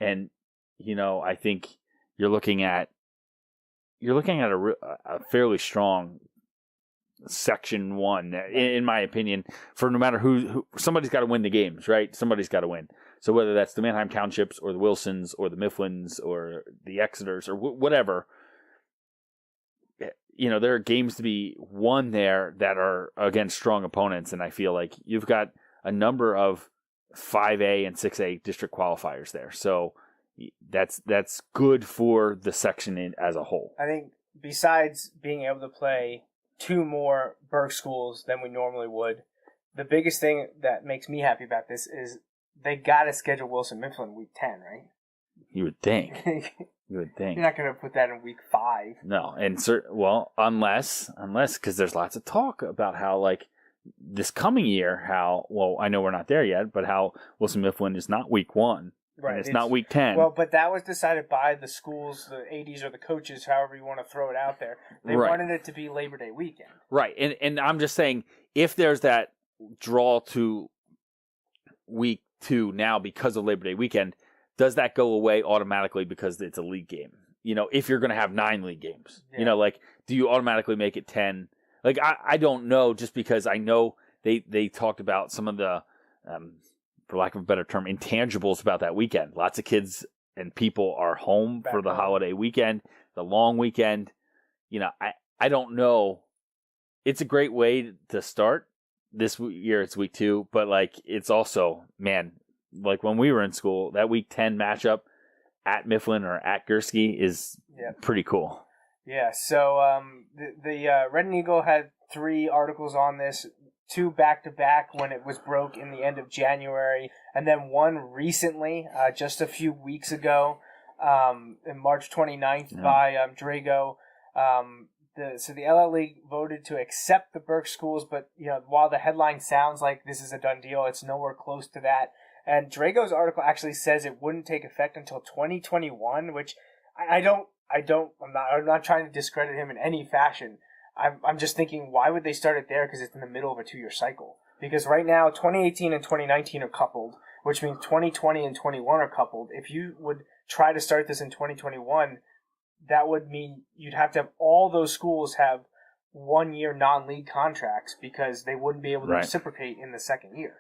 and I think you're looking at a fairly strong Section 1, in my opinion. For no matter who somebody's got to win the games, right? Somebody's got to win. So whether that's the Manheim Townships or the Wilsons or the Mifflins or the Exeters or whatever. There are games to be won there that are against strong opponents, and I feel like you've got a number of 5A and 6A district qualifiers there. So that's good for the section as a whole. I think besides being able to play 2 more Burke schools than we normally would, the biggest thing that makes me happy about this is they got to schedule Wilson Mifflin week 10, right? You would think. You would think. You're not going to put that in week 5. No, and unless because there's lots of talk about how this coming year, I know we're not there yet, but how Wilson Mifflin is not week 1, right? And it's not week 10. Well, but that was decided by the schools, the ADs or the coaches, however you want to throw it out there. They wanted it to be Labor Day weekend, right? And I'm just saying, if there's that draw to week 2 now because of Labor Day weekend, does that go away automatically because it's a league game? If you're going to have 9 league games, do you automatically make it 10? I don't know, just because I know they talked about some of the, for lack of a better term, intangibles about that weekend. Lots of kids and people are home for the holiday weekend, the long weekend. I don't know. It's a great way to start. This year it's week 2, but it's also, man, when we were in school, that week 10 matchup at Mifflin or at Gursky is pretty cool. Yeah, so the Red and Eagle had 3 articles on this, 2 back-to-back when it was broke in the end of January, and then 1 recently, just a few weeks ago, in March 29th by Drago. So the LL League voted to accept the Burke schools, but while the headline sounds like this is a done deal, it's nowhere close to that. And Drago's article actually says it wouldn't take effect until 2021, which I'm not trying to discredit him in any fashion. I'm just thinking, why would they start it there? Because it's in the middle of a 2-year cycle. Because right now, 2018 and 2019 are coupled, which means 2020 and 21 are coupled. If you would try to start this in 2021, that would mean you'd have to have all those schools have 1-year non-league contracts because they wouldn't be able to reciprocate in the second year.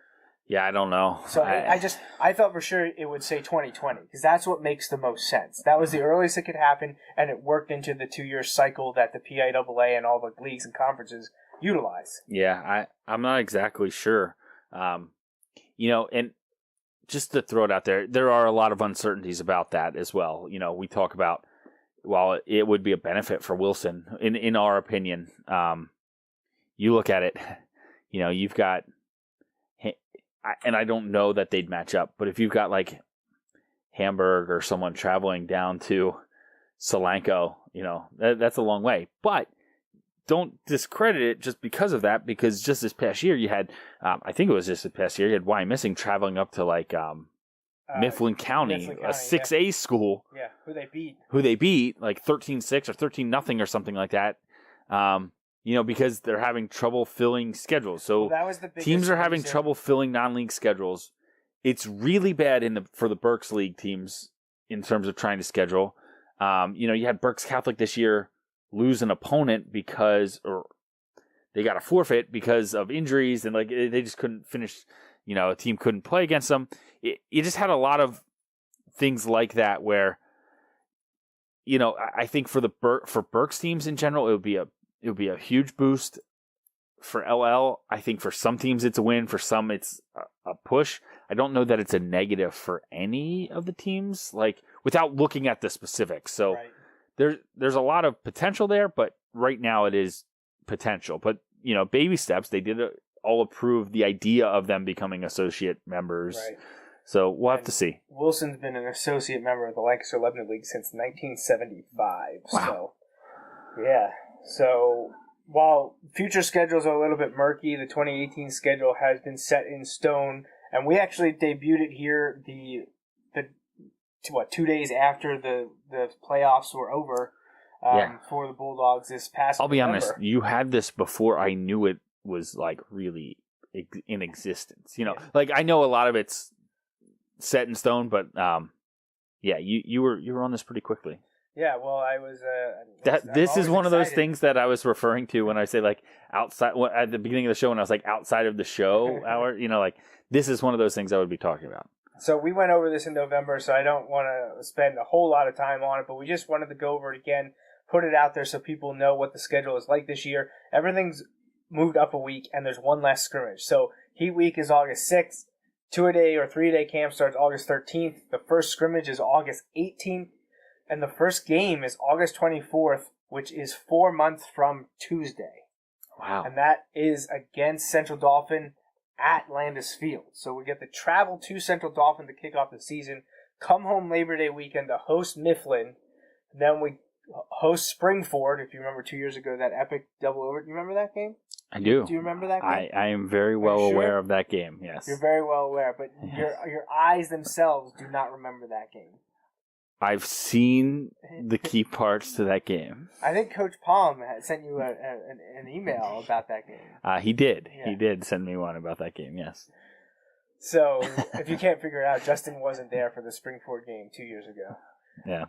Yeah, I don't know. So I thought for sure it would say 2020 because that's what makes the most sense. That was the earliest it could happen, and it worked into the 2-year cycle that the PIAA and all the leagues and conferences utilize. Yeah, I'm not exactly sure. And just to throw it out there are a lot of uncertainties about that as well. We talk about, while it would be a benefit for Wilson, in our opinion, you look at it, you've got, and I don't know that they'd match up, but if you've got Hamburg or someone traveling down to Solanco, that's a long way. But don't discredit it just because of that, because just this past year you had, I think it was just this past year, you had Wyomissing traveling up to Mifflin County, a 6A school. Yeah, who they beat 13-6 or 13-0 or something like that. Because they're having trouble filling schedules. So that was the teams are having trouble filling non-league schedules. It's really bad for the Berks League teams in terms of trying to schedule. You had Berks Catholic this year lose an opponent or they got a forfeit because of injuries, and they just couldn't finish. A team couldn't play against them. You just had a lot of things like that where, I think for Berks teams in general, it would be a huge boost. For LL, I think for some teams it's a win. For some it's a push. I don't know that it's a negative for any of the teams, without looking at the specifics. So there's a lot of potential there, but right now it is potential. But, baby steps. They did all approve the idea of them becoming associate members. Right. So we'll have to see. Wilson's been an associate member of the Lancaster Lebanon League since 1975. Wow. So, yeah. So while future schedules are a little bit murky, the 2018 schedule has been set in stone, and we actually debuted it here. The 2 days after the playoffs were over for the Bulldogs this past I'll be November. honest, you had this before I knew it was like really in existence. Like I know a lot of it's set in stone, but you were on this pretty quickly. Yeah, well, I was. This is one of those excited. things that I was referring to when I say like outside at the beginning of the show when I was like outside of the show hour. Like this is one of those things I would be talking about. So we went over this in November, so I don't want to spend a whole lot of time on it, but we just wanted to go over it again, put it out there so people know what the schedule is like this year. Everything's moved up a week, and there's one less scrimmage. So Heat Week is August 6th. 2-a-day or 3-day camp starts August 13th. The first scrimmage is August 18th. And the first game is August 24th, which is 4 months from Tuesday. Wow. And that is against Central Dauphin at Landis Field. So we get to travel to Central Dauphin to kick off the season, come home Labor Day weekend to host Mifflin. Then we host Springford, if you remember 2 years ago, that epic double over. Do you remember that game? I do. Do you remember that game? I am very well aware of that game, yes. You're very well aware, but your eyes themselves do not remember that game. I've seen the key parts to that game. I think Coach Palm had sent you an email about that game. He did. Yeah. He did send me one about that game, yes. So, if you can't figure it out, Justin wasn't there for the Springford game 2 years ago. Yeah.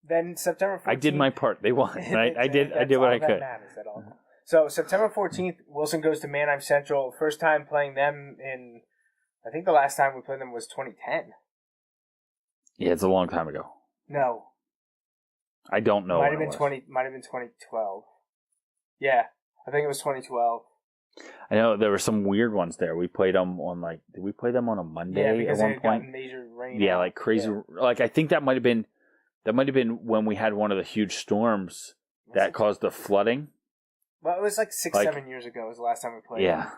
Then September 14th... I did my part. They won. I did what I could. Matters at all. So, September 14th, Wilson goes to Manheim Central. First time playing them in... I think the last time we played them was 2010. Yeah, it's a long time ago. No. I don't know. Might have been 2012. Yeah, I think it was 2012. I know there were some weird ones there. We played them on did we play them on a Monday at one point? Major rain. Yeah, like crazy. Yeah. Like I think that might have been when we had one of the huge storms that caused the flooding. Well, it was like 7 years ago was the last time we played. Yeah. Them.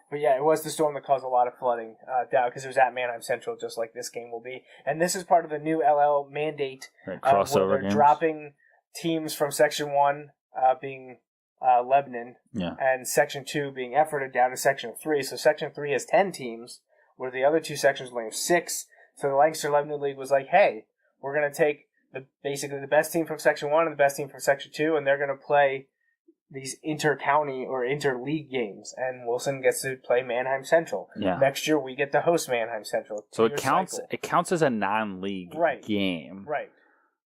But yeah, it was the storm that caused a lot of flooding down because it was at Manheim Central, just like this game will be. And this is part of the new LL mandate. Crossover where they're games. Dropping teams from Section 1 being Lebanon and Section 2 being Ephrata down to Section 3. So Section 3 has 10 teams, where the other two sections only have 6. So the Lancaster-Lebanon League was like, hey, we're going to take basically the best team from Section 1 and the best team from Section 2, and they're going to play these inter-county or inter-league games, and Wilson gets to play Manheim Central. Yeah. Next year, we get to host Manheim Central. So it counts. Cycle. It counts as a non-league game, right?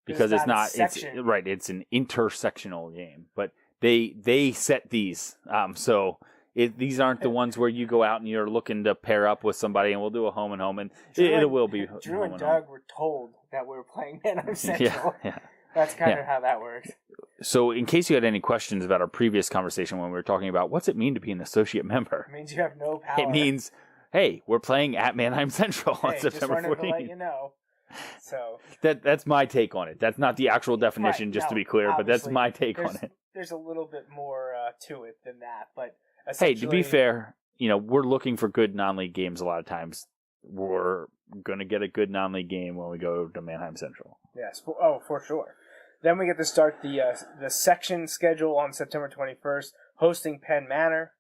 Because it's not. It's right. It's an intersectional game, but they set these. So these aren't the ones where you go out and you're looking to pair up with somebody, and we'll do a home and home, and it will be. Drew and Doug were told that we were playing Manheim Central. Yeah. That's kind of how that works. So in case you had any questions about our previous conversation when we were talking about what's it mean to be an associate member? It means you have no power. It means, hey, we're playing at Manheim Central on September 14th. Just wanted to let you know. So that's my take on it. That's not the actual definition, to be clear, but that's my take on it. There's a little bit more to it than that. But hey, to be fair, we're looking for good non-league games a lot of times. We're going to get a good non-league game when we go to Manheim Central. Yes. For sure. Then we get to start the section schedule on September 21st, hosting Penn Manor.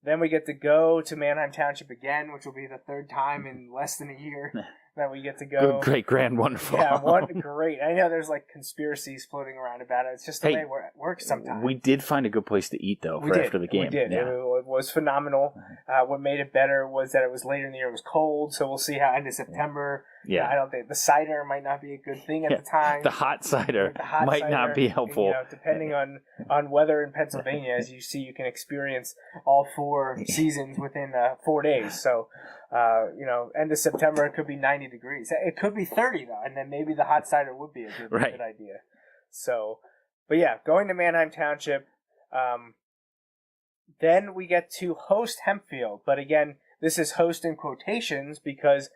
Then we get to go to Manheim Township again, which will be the third time in less than a year that we get to go. Good, great, grand, wonderful. Yeah, great. I know there's conspiracies floating around about it. It's just the way it works sometimes. We did find a good place to eat, though, after the game. We did. Yeah. It was phenomenal. What made it better was that it was later in the year. It was cold, so we'll see how end of September. Yeah. I don't think the cider might not be a good thing at the time. The hot cider might not be helpful. Depending on weather in Pennsylvania, as you see, you can experience all 4 seasons within 4 days. So, end of September, it could be 90 degrees. It could be 30, though, and then maybe the hot cider would be a good idea. So, but yeah, going to Manheim Township. Then we get to host Hempfield. But again, this is host in quotations because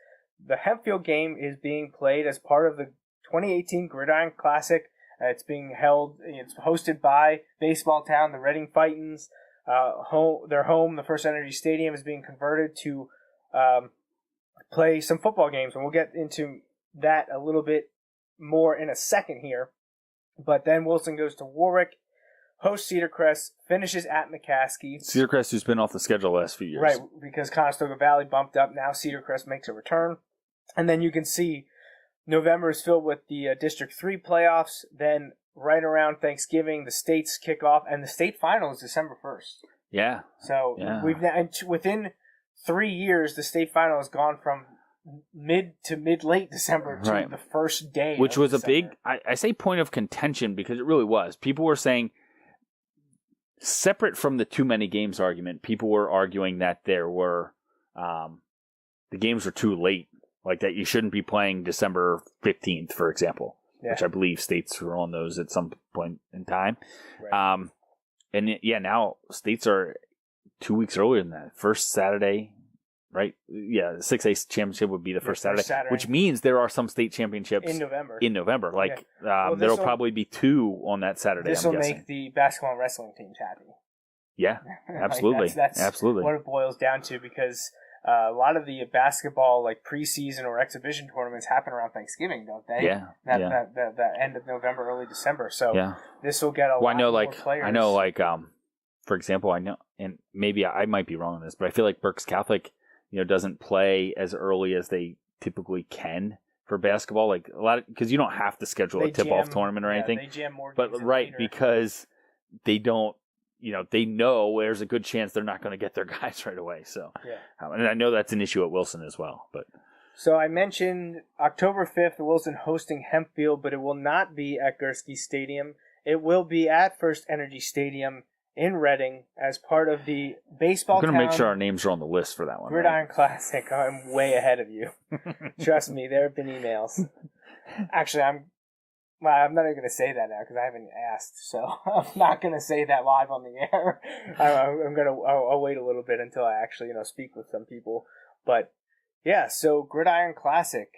the Hempfield game is being played as part of the 2018 Gridiron Classic. It's being held, it's hosted by Baseball Town, the Reading Fightins. Their home, the First Energy Stadium, is being converted to play some football games. And we'll get into that a little bit more in a second here. But then Wilson goes to Warwick, hosts Cedar Crest, finishes at McCaskey. Cedar Crest, who's been off the schedule the last few years. Right, because Conestoga Valley bumped up. Now Cedar Crest makes a return. And then you can see November is filled with the District 3 playoffs. Then right around Thanksgiving, the states kick off, and the state final is December 1st. Yeah. So within 3 years, the state final has gone from mid to mid-late December to the first day. Which was December. a big, I say point of contention because it really was. People were saying, separate from the too many games argument, people were arguing that there were, the games were too late. Like that you shouldn't be playing December 15th, for example, which I believe states were on those at some point in time. Right. Now states are 2 weeks earlier than that. First Saturday, right? Yeah, the 6A championship would be the first Saturday, which means there are some state championships in November. Like there will probably be 2 on that Saturday. This will make the basketball and wrestling teams happy. Yeah, absolutely. that's absolutely what it boils down to, because a lot of the basketball like preseason or exhibition tournaments happen around Thanksgiving, don't they? Yeah. The end of November, early December. So this will get a lot more players. I know, for example, I know, and maybe I might be wrong on this, but I feel like Berks Catholic, doesn't play as early as they typically can for basketball. Like a lot, because you don't have to schedule a tip-off tournament or anything. They jam more but games because they don't. They know there's a good chance they're not going to get their guys right away. So, and I know that's an issue at Wilson as well. But so I mentioned October 5th, Wilson hosting Hempfield, but it will not be at Gursky Stadium. It will be at First Energy Stadium in Reading as part of the baseball. I'm going to make sure our names are on the list for that one. Gridiron Classic. I'm way ahead of you. Trust me, there have been emails. Actually, I'm not even going to say that now because I haven't asked, so I'm not going to say that live on the air. I'll wait a little bit until I actually speak with some people. But yeah, so Gridiron Classic.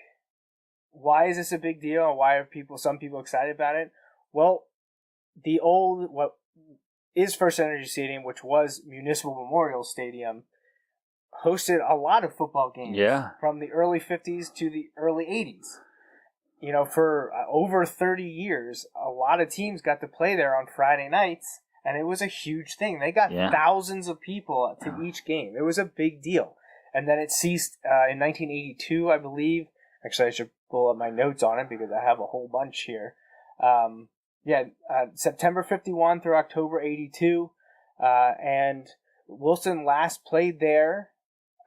Why is this a big deal? Why are some people excited about it? Well, what is First Energy Stadium, which was Municipal Memorial Stadium, hosted a lot of football games from the early 50s to the early 80s. For over 30 years, a lot of teams got to play there on Friday nights, and it was a huge thing. They got thousands of people to each game. It was a big deal. And then it ceased in 1982, I believe. Actually, I should pull up my notes on it because I have a whole bunch here. September 51 through October 82. And Wilson last played there.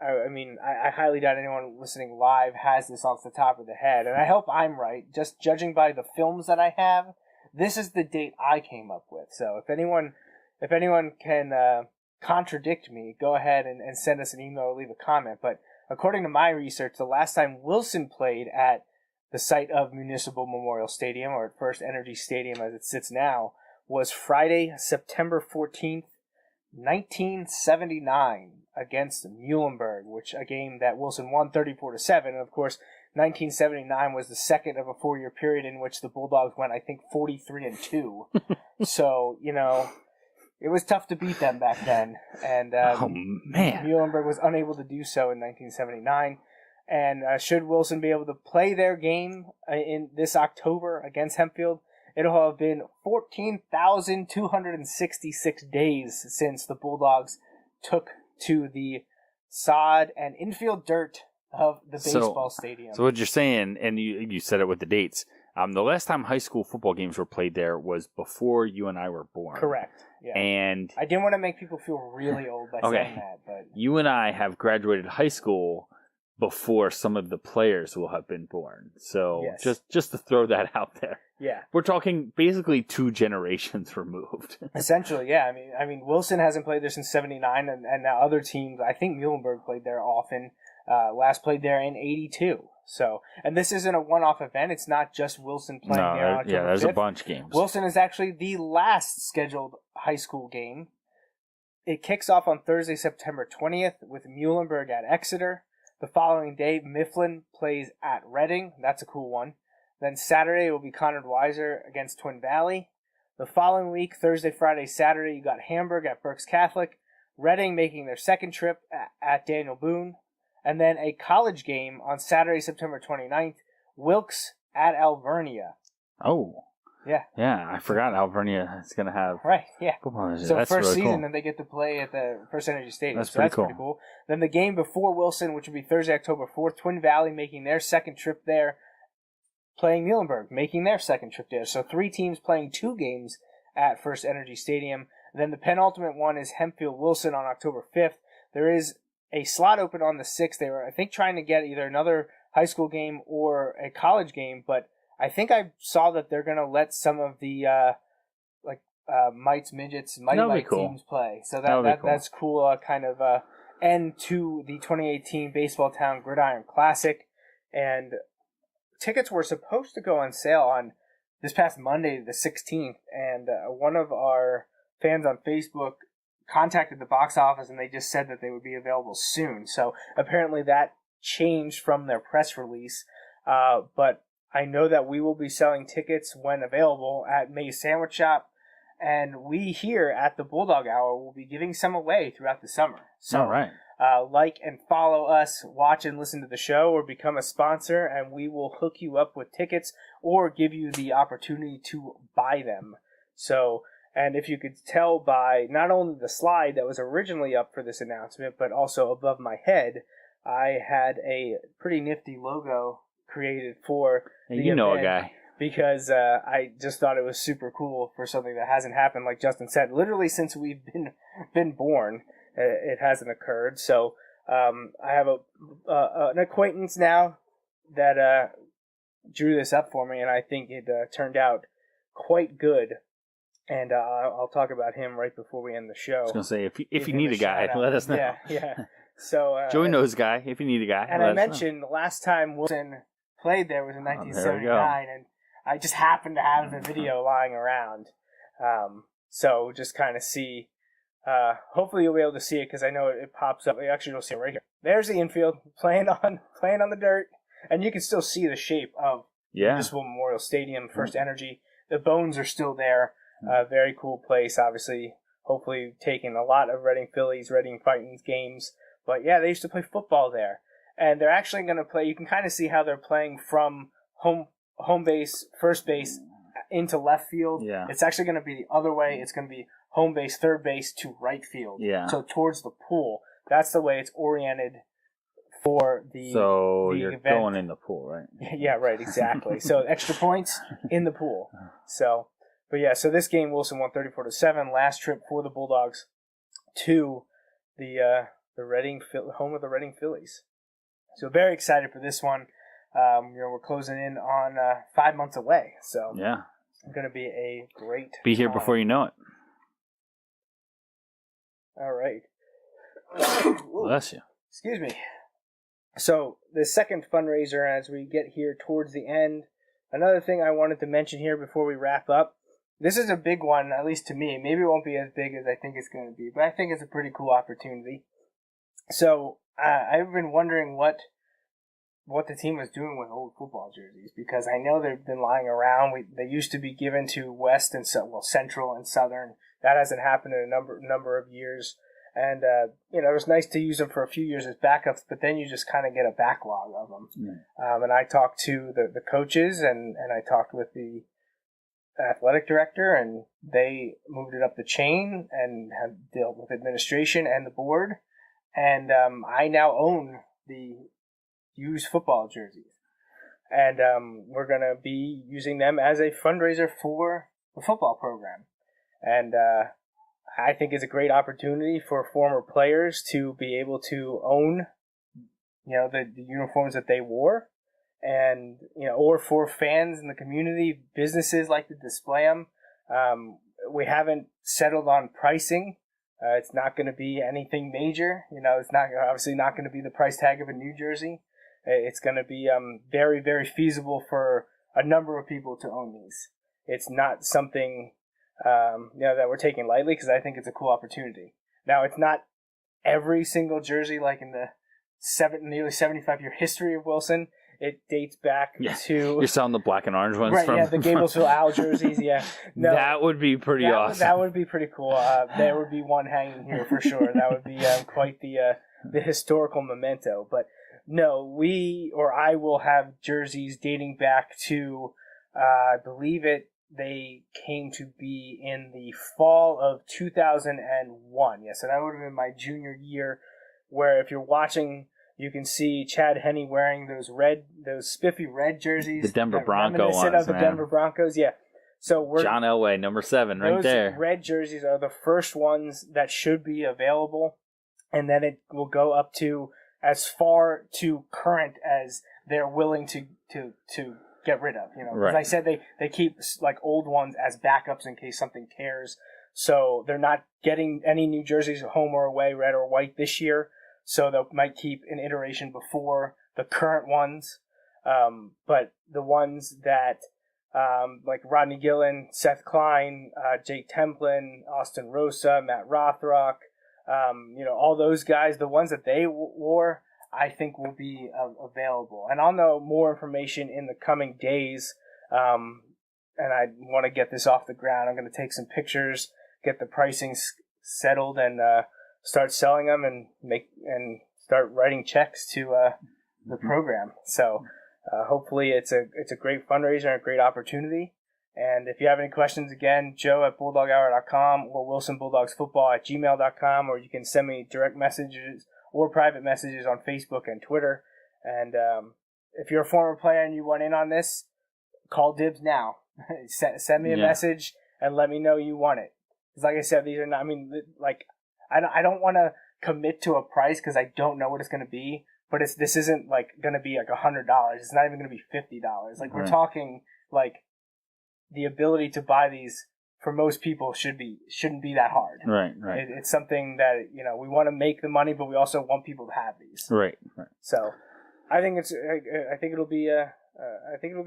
I highly doubt anyone listening live has this off the top of the head, and I hope I'm right. Just judging by the films that I have, this is the date I came up with. So if anyone can contradict me, go ahead and send us an email or leave a comment. But according to my research, the last time Wilson played at the site of Municipal Memorial Stadium, or at First Energy Stadium as it sits now, was Friday, September 14th, 1979. Against Muhlenberg, a game that Wilson won 34-7. And of course, 1979 was the second of a 4-year period in which the Bulldogs went, I think, 43-2. So, it was tough to beat them back then. And Muhlenberg was unable to do so in 1979. And should Wilson be able to play their game in this October against Hempfield, it'll have been 14,266 days since the Bulldogs took to the sod and infield dirt of the baseball stadium. So what you're saying, and you said it with the dates, the last time high school football games were played there was before you and I were born. Correct. Yeah. And I didn't want to make people feel really old by saying that, but you and I have graduated high school before some of the players will have been born. So just to throw that out there. Yeah. We're talking basically 2 generations removed. Essentially, yeah. I mean, Wilson hasn't played there since 79, and now other teams, I think Muhlenberg played there often, last played there in 82. So, and this isn't a one-off event. It's not just Wilson playing there on October there's 5th. a bunch of games. Wilson is actually the last scheduled high school game. It kicks off on Thursday, September 20th with Muhlenberg at Exeter. The following day, Mifflin plays at Reading. That's a cool one. Then Saturday will be Conrad Weiser against Twin Valley. The following week, Thursday, Friday, Saturday, you got Hamburg at Berks Catholic. Reading making their second trip at Daniel Boone. And then a college game on Saturday, September 29th. Wilkes at Alvernia. Oh. Yeah. Yeah, I forgot Alvernia is going to have football. So that's first really season cool. that they get to play at the First Energy Stadium. That's pretty cool. cool. Then the game before Wilson, which will be Thursday, October 4th, Twin Valley making their second trip there playing Muhlenberg, making their second trip there. So 3 teams playing 2 games at First Energy Stadium. Then the penultimate one is Hempfield Wilson on October 5th. There is a slot open on the 6th. They were, I think, trying to get either another high school game or a college game, but I think I saw that they're going to let some of the Mites, Midgets, Mighty Mite teams play. So that's cool, kind of end to the 2018 Baseball Town Gridiron Classic. And tickets were supposed to go on sale on this past Monday, the 16th, and one of our fans on Facebook contacted the box office, and they just said that they would be available soon. So apparently that changed from their press release, but I know that we will be selling tickets when available at May's Sandwich Shop, and we here at the Bulldog Hour will be giving some away throughout the summer. So, all right. Like and follow us, watch and listen to the show, or become a sponsor, and we will hook you up with tickets or give you the opportunity to buy them. So, and if you could tell by not only the slide that was originally up for this announcement, but also above my head, I had a pretty nifty logo created for the event, a guy. Because I just thought it was super cool for something that hasn't happened, like Justin said. Literally since we've been born, it hasn't occurred. So I have an acquaintance now that drew this up for me, and I think it turned out quite good. And I'll talk about him right before we end the show. I was going to say, if you need a guy, let us know. Yeah. So Joey knows a guy. If you need a guy, and I mentioned the last time Wilson played there was in 1979, and I just happened to have the video lying around. So just kind of see. Hopefully you'll be able to see it because I know it pops up. Actually, you'll see it right here. There's the infield playing on the dirt, and you can still see the shape of Municipal Memorial Stadium, First Energy. The bones are still there. Very cool place, obviously. Hopefully taking a lot of Reading Phillies, Reading Titans games. But yeah, they used to play football there. And they're actually going to play, you can kind of see how they're playing from home base, first base, into left field. Yeah. It's actually going to be the other way. It's going to be home base, third base to right field. Yeah. So towards the pool. That's the way it's oriented for the you're event. Going in the pool, right? Yeah, right, exactly. So extra points in the pool. So, but yeah, so this game, Wilson won 34-7. Last trip for the Bulldogs to the Reading, home of the Reading Phillies. So very excited for this one. We're closing in on 5 months away. So yeah, it's going to be a great Be here before you know it. All right. Bless you. Excuse me. So the second fundraiser, as we get here towards the end, another thing I wanted to mention here before we wrap up. This is a big one, at least to me. Maybe it won't be as big as I think it's going to be, but I think it's a pretty cool opportunity. So I've been wondering what the team was doing with old football jerseys, because I know they've been lying around. They used to be given to West and Central and Southern. That hasn't happened in a number of years. And, it was nice to use them for a few years as backups, but then you just kind of get a backlog of them. Mm. And I talked to the coaches, and I talked with the athletic director, and they moved it up the chain and have dealt with administration and the board. And I now own the used football jerseys. And we're going to be using them as a fundraiser for the football program. And I think it's a great opportunity for former players to be able to own, the uniforms that they wore, and or for fans in the community, businesses like to display them. We haven't settled on pricing. It's not going to be anything major. It's obviously not going to be the price tag of a new jersey. It's going to be very, very feasible for a number of people to own these. It's not something that we're taking lightly, because I think it's a cool opportunity. Now, it's not every single jersey like in the nearly 75-year history of Wilson. It dates back to... You're selling the black and orange ones, right? from... Yeah, the Gablesville Owl jerseys. Yeah, no, that would be pretty awesome. That would be pretty cool. There would be one hanging here for sure. That would be quite the historical memento. But no, I will have jerseys dating back to, I believe they came to be in the fall of 2001. Yes, and that would have been my junior year, where if you're watching You can see Chad Henne wearing those spiffy red jerseys. The Denver Bronco ones, of the man. Denver Broncos, yeah. So John Elway, number 7, right there. Those red jerseys are the first ones that should be available, and then it will go up to as far to current as they're willing to get rid of. You know, right. As I said, they keep like old ones as backups in case something tears. So they're not getting any new jerseys, home or away, red or white this year. So they might keep an iteration before the current ones. But the ones that like Rodney Gillen, Seth Klein, Jake Templin, Austin Rosa, Matt Rothrock, all those guys, the ones that they wore, I think will be available. And I'll know more information in the coming days. And I want to get this off the ground. I'm going to take some pictures, get the pricing settled, and start selling them and start writing checks to the program. So hopefully it's a great fundraiser and a great opportunity. And if you have any questions, again, joe@bulldoghour.com or wilsonbulldogsfootball@gmail.com, or you can send me direct messages or private messages on Facebook and Twitter. And if you're a former player and you want in on this, call dibs now. Send me a message and let me know you want it. Because like I said, these are not, I don't want to commit to a price because I don't know what it's going to be. But this isn't like going to be like $100. It's not even going to be $50. Like we're talking like the ability to buy these for most people shouldn't be that hard. Right. It's something that we want to make the money, but we also want people to have these. Right. So I think it'll be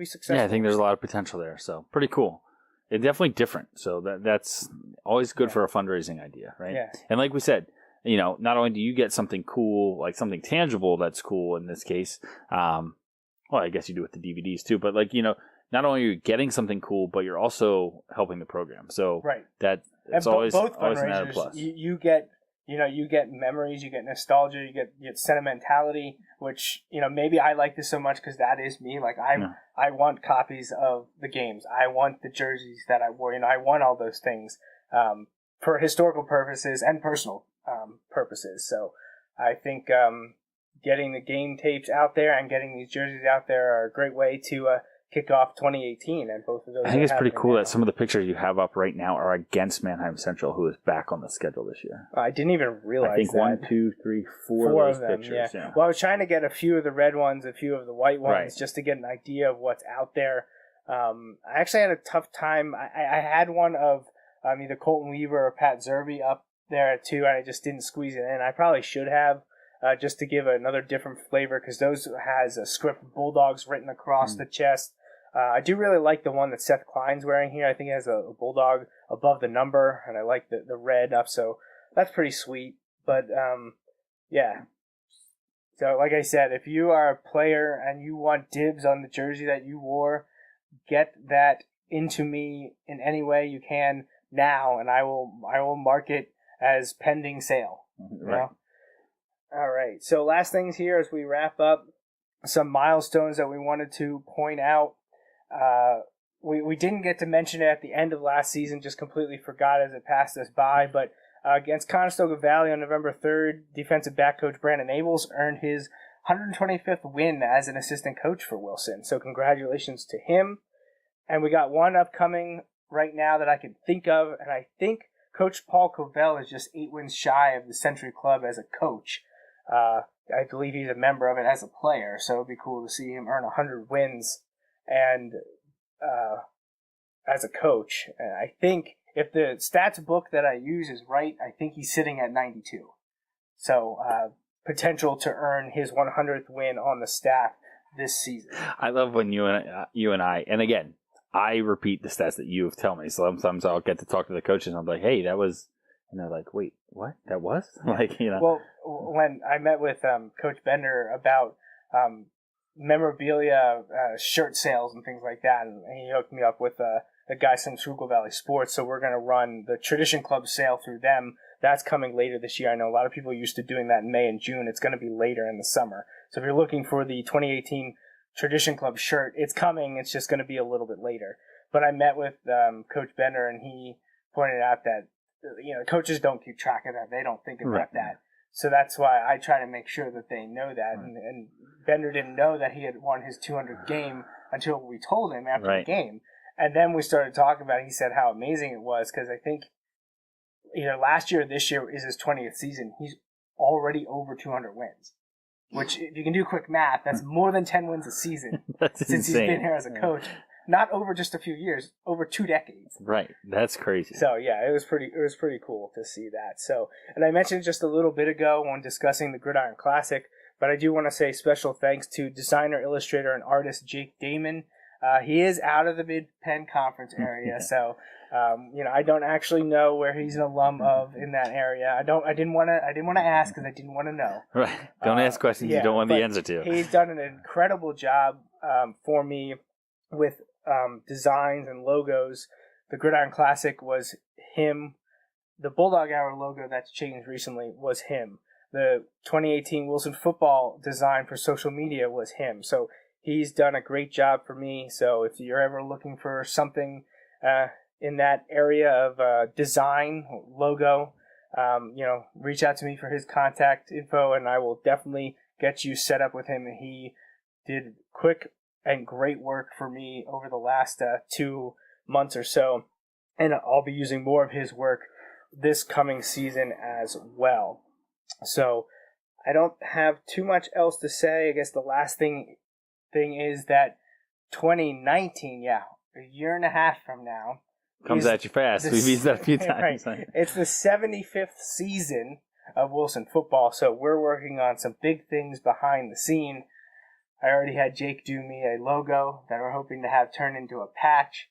successful. Yeah, I think there's a lot of potential there. So pretty cool. It's definitely different. So that's always good for a fundraising idea, right? Yeah. And like we said, not only do you get something cool, like something tangible that's cool in this case, well, I guess you do with the DVDs too, but not only are you getting something cool, but you're also helping the program. So that's always both an added fundraisers. plus. You get memories, you get nostalgia, you get sentimentality, which maybe I like this so much because that is me. Like I want copies of the games. I want the jerseys that I wore. I want all those things for historical purposes and personal purposes. So I think getting the game tapes out there and getting these jerseys out there are a great way to kick off 2018, and both of those. I think it's pretty cool that some of the pictures you have up right now are against Mannheim Central, who is back on the schedule this year. I didn't even realize I think that. 1, 2, 3, 4 of those them, pictures. Yeah. Well, I was trying to get a few of the red ones, a few of the white ones, just to get an idea of what's out there. I actually had a tough time. I had one of either Colton Weaver or Pat Zerbe up there too, and I just didn't squeeze it in. I probably should have, just to give another different flavor, because those has a script Bulldogs written across the chest. I do really like the one that Seth Klein's wearing here. I think it has a bulldog above the number, and I like the red up, so that's pretty sweet. But, yeah. So, like I said, if you are a player and you want dibs on the jersey that you wore, get that into me in any way you can now, and I will mark it as pending sale. Right. All right. So, last things here as we wrap up, some milestones that we wanted to point out. We didn't get to mention it at the end of last season, just completely forgot as it passed us by, but against Conestoga Valley on November 3rd, defensive back coach Brandon Abels earned his 125th win as an assistant coach for Wilson. So congratulations to him. And we got one upcoming right now that I can think of, and I think Coach Paul Covell is just 8 wins shy of the Century Club as a coach. I believe he's a member of it as a player, so it would be cool to see him earn 100 wins and as a coach. And I think if the stats book that I use is right, I think he's sitting at 92. So potential to earn his 100th win on the staff this season. I love when you and I, and again, I repeat the stats that you have told me. So sometimes I'll get to talk to the coaches and I'm like, hey, that was, and they're like, wait, what? That was? Like, Well, when I met with Coach Bender about memorabilia, shirt sales and things like that, and he hooked me up with the guys from Schuylkill Valley Sports, so we're going to run the Tradition Club sale through them. That's coming later this year. I know a lot of people are used to doing that in May and June. It's going to be later in the summer. So if you're looking for the 2018 Tradition Club shirt, it's coming. It's just going to be a little bit later. But I met with Coach Bender, and he pointed out that coaches don't keep track of that. They don't think about that. So that's why I try to make sure that they know that. And Bender didn't know that he had won his 200th game until we told him after the game. And then we started talking about it. He said how amazing it was because I think either last year or this year is his 20th season. He's already over 200 wins, which if you can do quick math, that's more than 10 wins a season That's since insane. he's been here as a coach. Not over just a few years, over 2 decades. Right. That's crazy. So yeah, it was pretty cool to see that. So, and I mentioned just a little bit ago when discussing the Gridiron Classic, but I do want to say special thanks to designer, illustrator, and artist Jake Damon. He is out of the Mid-Penn Conference area, so I don't actually know where he's an alum of in that area. I didn't want to ask because I didn't want to know. Right. Don't ask questions you don't want the answer to. He's done an incredible job for me with designs and logos. The Gridiron Classic was him. The Bulldog Hour logo that's changed recently was him. The 2018 Wilson football design for social media was him. So he's done a great job for me. So if you're ever looking for something in that area of design, logo, reach out to me for his contact info, and I will definitely get you set up with him. He did quick and great work for me over the last 2 months or so, and I'll be using more of his work this coming season as well. So I don't have too much else to say. I guess the last thing is that 2019, a year and a half from now, comes at you fast. We've used that a few times. Right. It's the 75th season of Wilson football, so we're working on some big things behind the scene. I already had Jake do me a logo that we're hoping to have turned into a patch,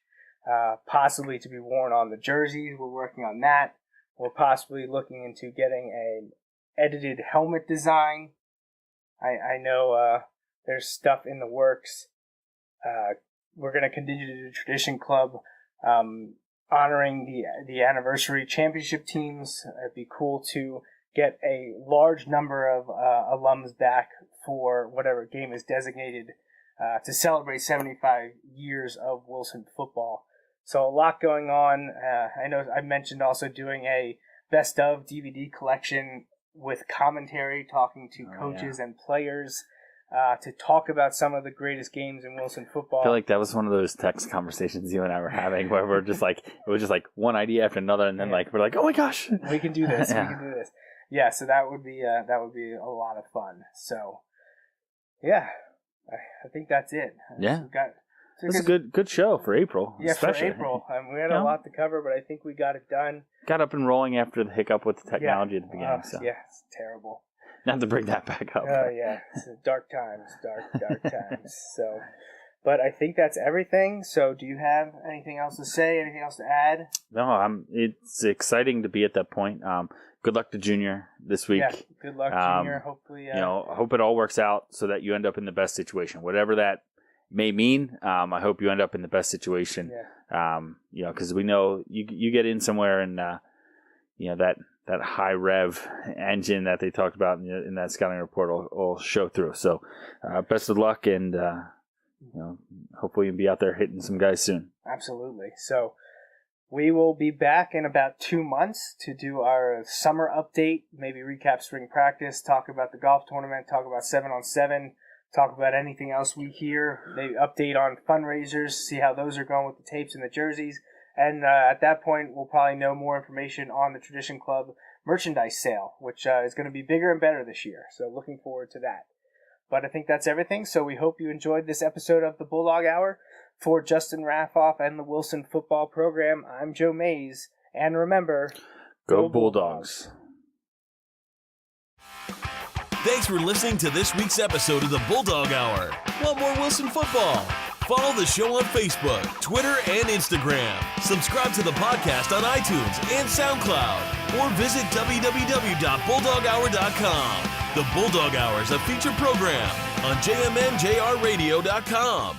possibly to be worn on the jerseys. We're working on that. We're possibly looking into getting an edited helmet design. I know there's stuff in the works. We're going to continue to do Tradition Club, honoring the anniversary championship teams. It'd be cool to get a large number of alums back for whatever game is designated to celebrate 75 years of Wilson football. So a lot going on. I know I mentioned also doing a best of DVD collection with commentary, talking to coaches and players to talk about some of the greatest games in Wilson football. I feel like that was one of those text conversations you and I were having where we're just like, it was just like one idea after another, and then we're like, oh my gosh, we can do this. We can do this. Yeah, so that would be a lot of fun. So, yeah, I think that's it. Yeah, it's a good show for April. Yeah, especially. for April. We had a lot to cover, but I think we got it done. Got up and rolling after the hiccup with the technology at the beginning. So. Yeah, it's terrible. Not to bring that back up. Oh, yeah. It's dark times. Dark times. So, but I think that's everything. So do you have anything else to say? Anything else to add? No, it's exciting to be at that point. Good luck to Junior this week. Yeah, good luck, Junior. Hopefully, I hope it all works out so that you end up in the best situation, whatever that may mean. I hope you end up in the best situation. Yeah. Because we know you get in somewhere and that high rev engine that they talked about in that scouting report will show through. So, best of luck, and hopefully you'll be out there hitting some guys soon. Absolutely. So. We will be back in about 2 months to do our summer update, maybe recap spring practice, talk about the golf tournament, talk about 7-on-7, talk about anything else we hear, maybe update on fundraisers, see how those are going with the tapes and the jerseys. And at that point, we'll probably know more information on the Tradition Club merchandise sale, which is going to be bigger and better this year. So looking forward to that. But I think that's everything. So we hope you enjoyed this episode of the Bulldog Hour. For Justin Raffoff and the Wilson football program, I'm Joe Mays. And remember, go Bulldogs. Thanks for listening to this week's episode of the Bulldog Hour. Want more Wilson football? Follow the show on Facebook, Twitter, and Instagram. Subscribe to the podcast on iTunes and SoundCloud. Or visit www.bulldoghour.com. The Bulldog Hour is a featured program on jmnjrradio.com.